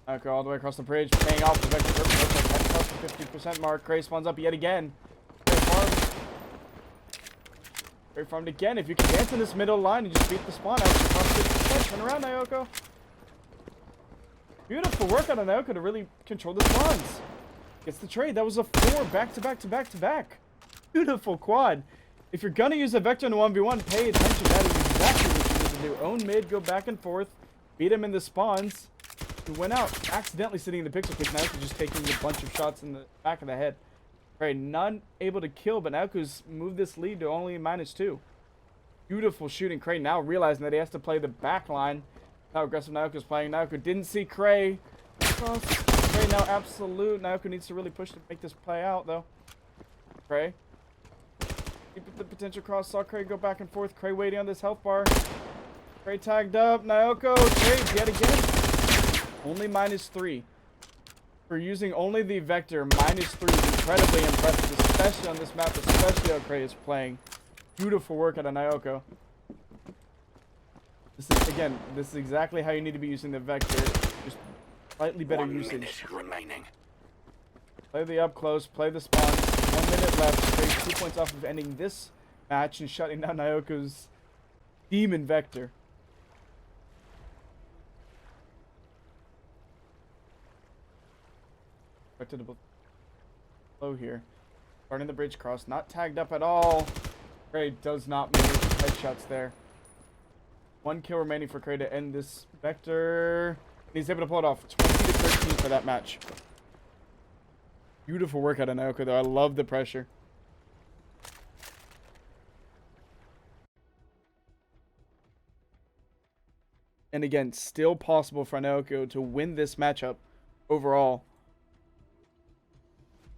Naoko all the way across the bridge, paying off the Vector. Across the 50% mark. Cray spawns up yet again. Cray farmed. Cray farmed again. If you can dance in this middle line and just beat the spawn out, across 50%. Turn around, Naoko. Beautiful work on Naoko to really control the spawns. Gets the trade. That was a 4 back to back to back to back. Beautiful quad. If you're gonna use a Vector in a 1v1, pay attention. That is exactly what you need to do. Own mid, go back and forth, beat him in the spawns. He went out, accidentally sitting in the pixel pick. Naoko just taking a bunch of shots in the back of the head. Right, none able to kill, but Naoko's moved this lead to only -2. Beautiful shooting. Cray now realizing that he has to play the back line. How aggressive Naoko's playing. Naoko didn't see Cray. Cray now absolute. Naoko needs to really push to make this play out, though. Cray. Keep the potential cross. Saw Cray go back and forth. Cray waiting on this health bar. Cray tagged up. Naoko trades yet again. Only -3. For using only the Vector, -3 is incredibly impressive, especially on this map, especially how Cray is playing. Beautiful work out of Naoko. This is exactly how you need to be using the Vector. Just slightly better 1 usage. minute remaining. Play the up close, play the spawns. 1 minute left. Cray 2 points off of ending this match and shutting down Naoko's demon Vector. Back to the low here. Starting the bridge cross, not tagged up at all. Cray does not make headshots there. 1 kill remaining for Cray to end this Vector. He's able to pull it off. 20-13 for that match. Beautiful work out of Naoko, though. I love the pressure. And again, still possible for Naoko to win this matchup overall.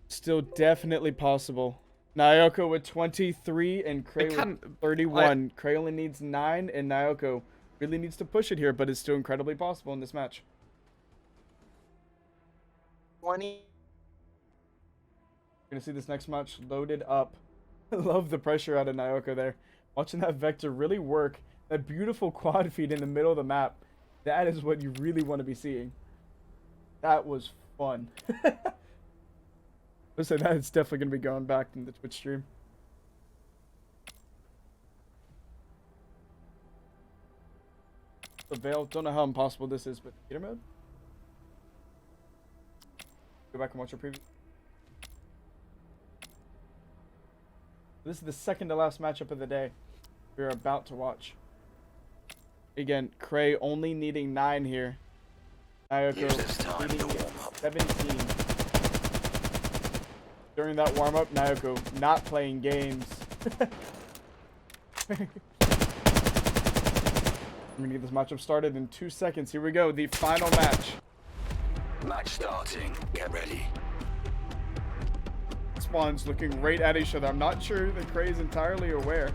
Still definitely possible. Naoko with 23 and Cray with 31. Cray only needs 9 and Naoko really needs to push it here, but it's still incredibly possible in this match. 20. We're gonna see this next match loaded up. I love the pressure out of Naoko there. Watching that Vector really work. That beautiful quad feed in the middle of the map. That is what you really want to be seeing. That was fun. I say that it's definitely gonna be going back in the Twitch stream. The Veil, don't know how impossible this is, but gator mode. Go back and watch our preview. This is the second to last matchup of the day we're about to watch. Again, Cray only needing 9 here. Use this time needing to warm up. 17. During that warm-up, Naoko not playing games. I'm gonna get this matchup started in 2 seconds. Here we go, the final match. Match starting. Get ready. Spawns looking right at each other. I'm not sure that Cray is entirely aware.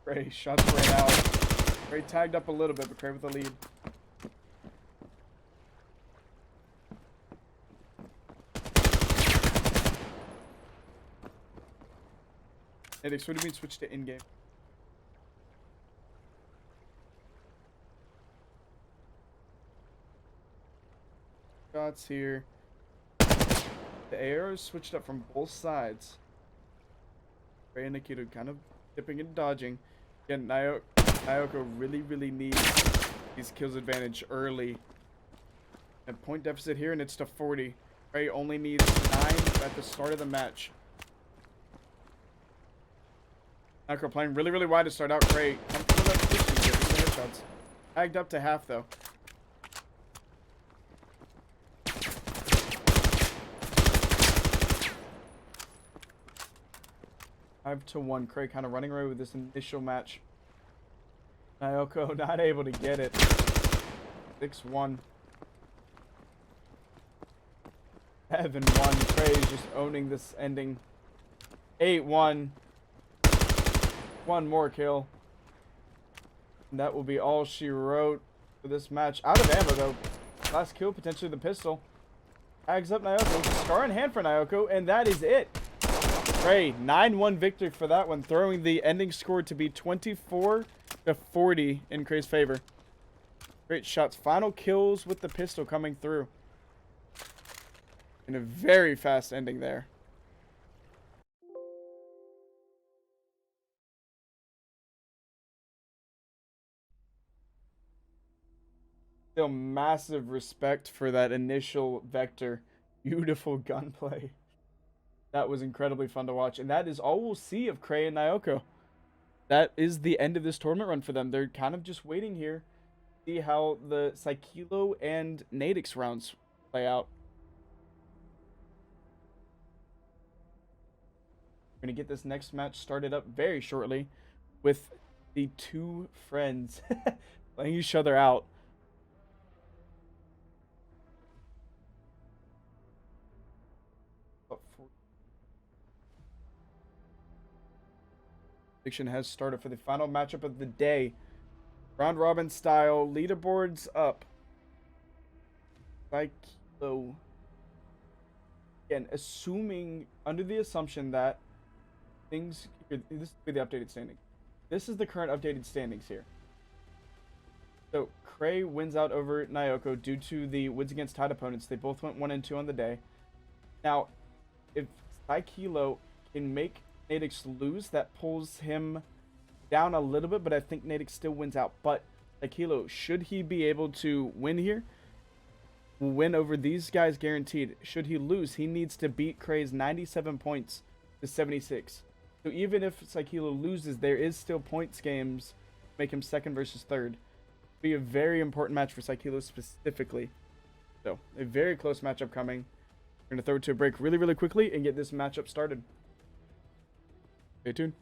Cray, shots right out. Cray tagged up a little bit, but Cray with the lead. Nadix, what do you mean switch to in-game? Shots here. The arrows switched up from both sides. Ray and Nikita kind of dipping and dodging. Again, Naoko really needs these kills advantage early. And point deficit here, and it's to 40. Ray only needs 9 at the start of the match. Naoko playing really wide to start out. Ray comfortable with that position here. These are headshots. Tagged up to half though. Five to 1. Cray kind of running away with this initial match. Naoko not able to get it. 6-1. 7-1. Cray is just owning this ending. 8-1. One more kill. And that will be all she wrote for this match. Out of ammo though. Last kill, potentially the pistol. Tags up Naoko. Scar in hand for Naoko, and that is it. Cray, 9-1 victory for that one, throwing the ending score to be 24-40 in Cray's favor. Great shots. Final kills with the pistol coming through. And a very fast ending there. Still massive respect for that initial Vector. Beautiful gunplay. That was incredibly fun to watch. And that is all we'll see of Cray and Naoko. That is the end of this tournament run for them. They're kind of just waiting here to see how the Psykilo and Nadix rounds play out. We're going to get this next match started up very shortly with the two friends playing each other out. Prediction has started for the final matchup of the day. Round robin style, leaderboards up. Psykilo. Again, assuming, under the assumption that things, this will be the updated standing. This is the current updated standings here. So, Cray wins out over Naoko due to the wins against tied opponents. They both went 1 and 2 on the day. Now, if Psykilo can make Nadix lose, that pulls him down a little bit, but I think Nadix still wins out. But Psykilo, should he be able to win here, will win over these guys guaranteed. Should he lose, he needs to beat Cray's 97 points to 76. So even if Psykilo loses, there is still points games to make him second versus third. Be a very important match for Psykilo specifically. So a very close matchup coming. We're gonna throw it to a break really quickly and get this matchup started. Stay tuned.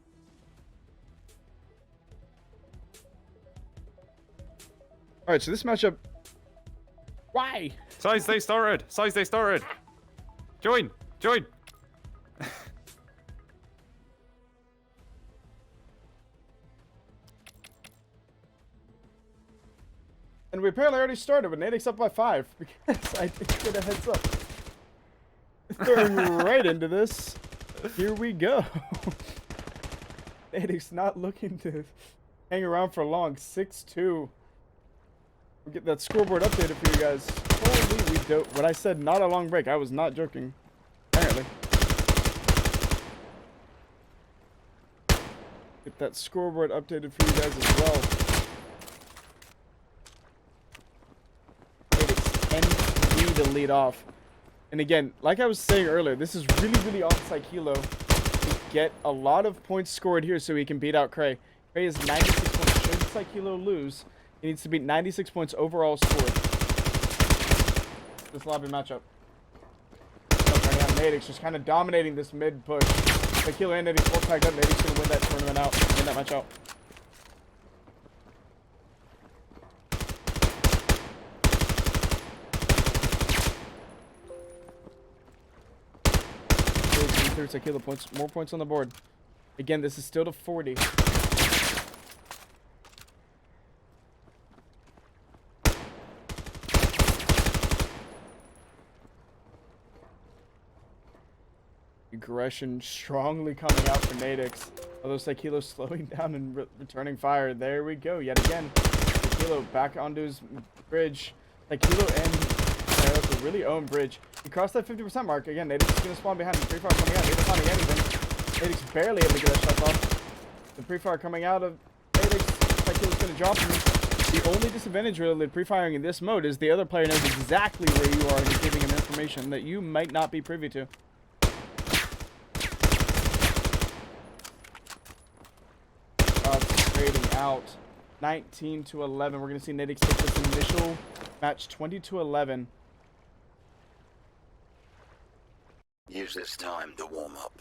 All right, so this matchup. Why? Size they started. Size they started. Join. Join. And we apparently already started with Nadix up by 5 because I didn't get a heads up. Throwing right into this. Here we go. Nadix not looking to hang around for long. 6-2. We'll get that scoreboard updated for you guys. Holy, we don't. When I said not a long break, I was not joking. Apparently. Get that scoreboard updated for you guys as well. It is 10-3 to lead off. And again, like I was saying earlier, this is really on Psychelo to get a lot of points scored here so he can beat out Cray. Cray is 96 points. Should Psychelo lose, he needs to beat 96 points overall scored. This lobby matchup. Nadix just kind of dominating this mid push. Psychelo and Nadix both tagged up. Nadix gonna win that tournament out. Win that match out. Psychelo points, more points on the board. Again, this is still to 40. Aggression strongly coming out for Nadix. Although Psychelo slowing down and returning fire. There we go. Yet again, Psychelo back onto his bridge. Psychelo and Naruto really own bridge. He crossed that 50% mark. Again, Nadix is going to spawn behind him. Pre-fire coming out. Nadix finding anything. Nadix barely able to get that shot off. The pre-fire coming out of Nadix. Psychelo's going to drop him. The only disadvantage really with pre-firing in this mode is the other player knows exactly where you are and is giving him information that you might not be privy to. Trading out 19 to 11. We're going to see Nadix take this initial match 20 to 11. Use this time to warm up.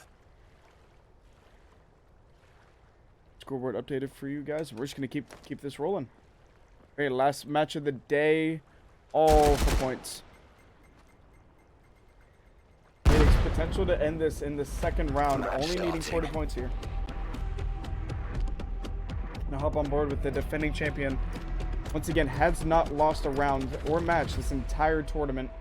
Scoreboard updated for you guys. We're just going to keep this rolling. Okay, last match of the day, all for points. Nadix potential to end this in the second round, only needing 40 points here. Now hop on board with the defending champion. Once again, has not lost a round or match this entire tournament,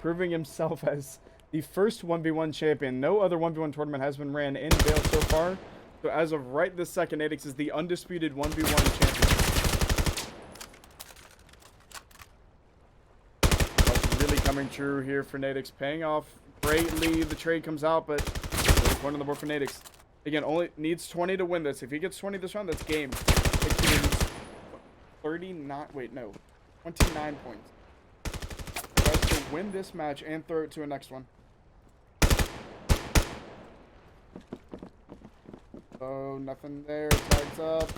proving himself as the first 1v1 champion. No other 1v1 tournament has been ran in Vale so far. So as of right this second, Nadix is the undisputed 1v1 champion. That's really coming true here for Nadix, paying off greatly. The trade comes out, but point on the board for Nadix. Again, only needs 20 to win this. If he gets 20 this round, that's game. 39, wait, no, 29 points. Tries to win this match and throw it to a next one. Oh, nothing there. Tags up.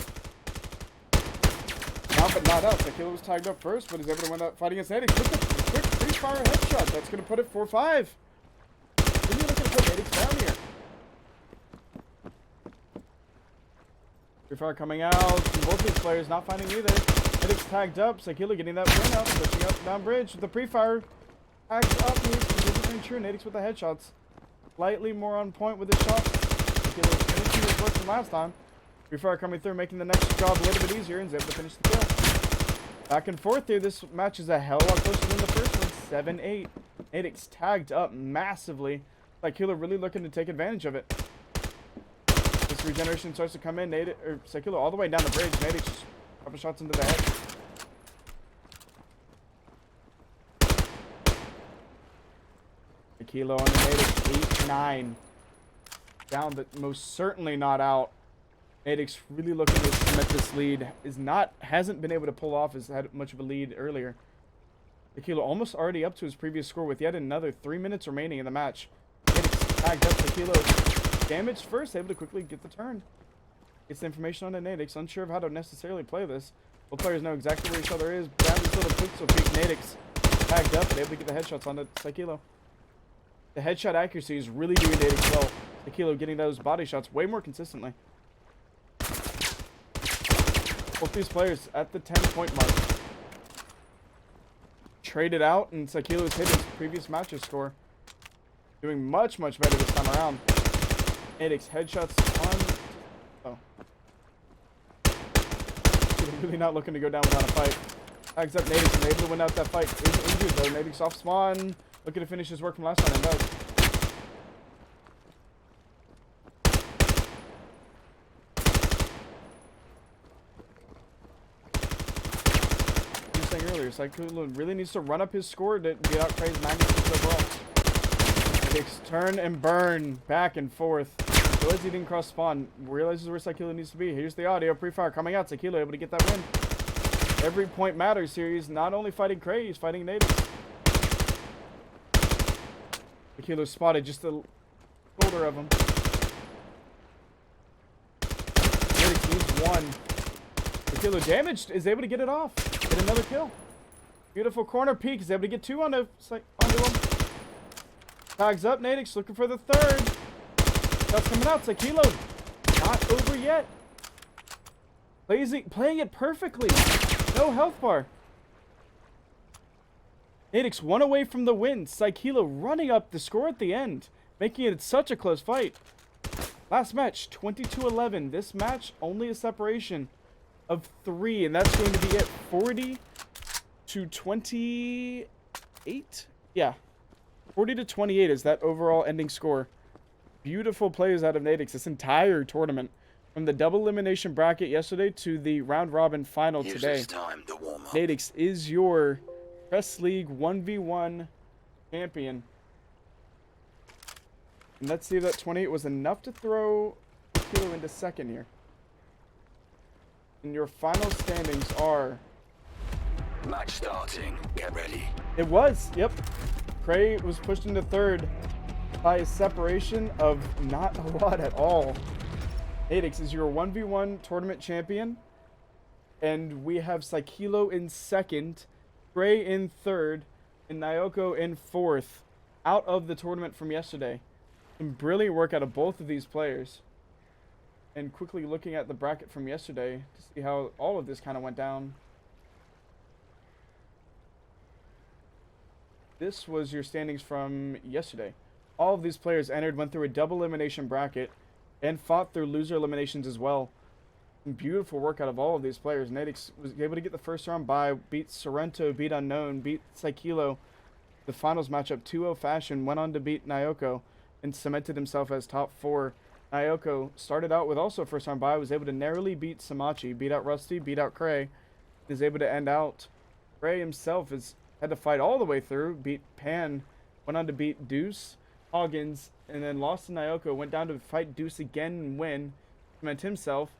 Down but not up. Psychelo was tagged up first, but is able to win that fight against Nadix. Look at the quick pre-fire headshot. That's going to put it 4-5. Really looking to put Nadix down here. Pre-fire coming out. Both these players not finding either. Nadix tagged up. Psychelo getting that win out. Pushing up down bridge. The pre-fire tagged up. Nadix true. Nadix with the headshots. Slightly more on point with his shots. Psychelo finishing his work from last time. Pre-fire coming through, making the next job a little bit easier, and is able to finish the kill. Back and forth here. This match is a hell of a lot closer than the first one. 7-8. Nadix tagged up massively. Psychelo really looking to take advantage of it. This regeneration starts to come in. Psychelo all the way down the bridge. Nadix just a couple shots into the head. Psychelo on the Nadix 8-9. Down, but most certainly not out. Nadix really looking to cement this lead. Hasn't been able to pull off as had much of a lead earlier. Psychelo almost already up to his previous score with yet another 3 minutes remaining in the match. Nadix tagged up. Psychelo damaged first, able to quickly get the turn. Gets the information on the Nadix, unsure of how to necessarily play this. Both players know exactly where each other is. Down this little pixel peek. Nadix tagged up and able to get the headshots on the Psychelo. The headshot accuracy is really doing Nadix well. Psychelo getting those body shots way more consistently. Both these players at the 10-point mark. Traded out, and Psychelo's hit his previous match's score. Doing much better this time around. Nadix headshots on. Oh. Really not looking to go down without a fight. Tags up Nadix and able to win out that fight. Is injured though. Nadix off spawn. Looking to finish his work from last time and does. earlier. Psycholo really needs to run up his score to get out Craig's magnitude overall. Takes turn and burn back and forth. Realizes he didn't cross spawn. Realizes where Psycholo needs to be. Here's the audio. Pre-fire coming out. Psycholo able to get that win. Every point matters here. He's not only fighting Cray, he's fighting natives. Psycholo spotted just the shoulder of him. He's one. Psycholo damaged. Is able to get it off. Get another kill. Beautiful corner peek. Is able to get two onto him. Tags up. Nadix looking for the third. That's coming out. Psycholo not over yet. Playing it perfectly. No health bar. Nadix one away from the win. Psycholo running up the score at the end, making it such a close fight. Last match, 22-11. This match, only a separation of 3, and that's going to be it. 40-28? Yeah. 40-28 is that overall ending score. Beautiful plays out of Nadix this entire tournament. From the double elimination bracket yesterday to the round robin final today. Time to warm up. Nadix is your Crest League 1v1 champion. And let's see if that 28 was enough to throw Kilo into second here. And your final standings are... Match starting. Get ready. It was, yep. Cray was pushed into third by a separation of not a lot at all. Nadix is your 1v1 tournament champion. And we have Psycholo in second, Cray in third, and Nyoko in fourth out of the tournament from yesterday. Some brilliant work out of both of these players. And quickly looking at the bracket from yesterday to see how all of this kind of went down. This was your standings from yesterday. All of these players entered, went through a double elimination bracket, and fought through loser eliminations as well. Some beautiful work out of all of these players. Nadix was able to get the first round bye, beat Sorrento, beat Unknown, beat Psycholo. The finals matchup 2-0 fashion, went on to beat Nyoko, and cemented himself as top 4. Nyoko started out with also first round bye, was able to narrowly beat Samachi, beat out Rusty, beat out Cray, is able to end out. Cray himself had to fight all the way through, beat Pan, went on to beat Deuce, Hoggins, and then lost to Nyoko, went down to fight Deuce again and win, cement himself.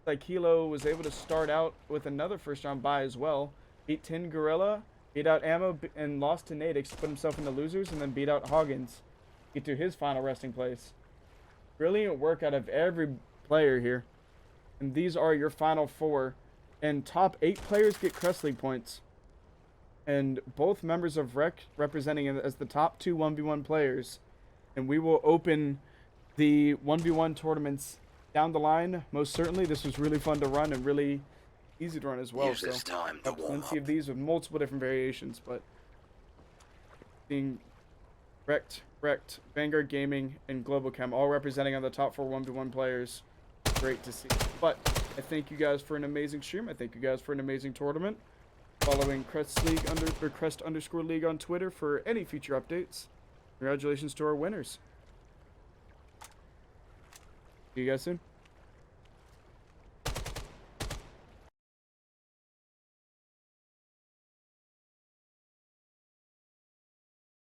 Psycholo was able to start out with another first round bye as well, beat Tin Gorilla, beat out Ammo, and lost to Nadix, put himself in the losers, and then beat out Hoggins, get to his final resting place. Brilliant work out of every player here. And these are your final 4. And top 8 players get Crest League points. And both members of Rec representing it as the top 2 1v1 players. And we will open the 1v1 tournaments down the line. Most certainly, this was really fun to run and really easy to run as well. Use this time to warm plenty up. of these with multiple different variations, but being Wrecked, Vanguard Gaming, and Global Chem all representing on the top 4 1v1 players. Great to see. But I thank you guys for an amazing stream. I thank you guys for an amazing tournament. Following Crest League Crest_League on Twitter for any future updates. Congratulations to our winners. See you guys soon.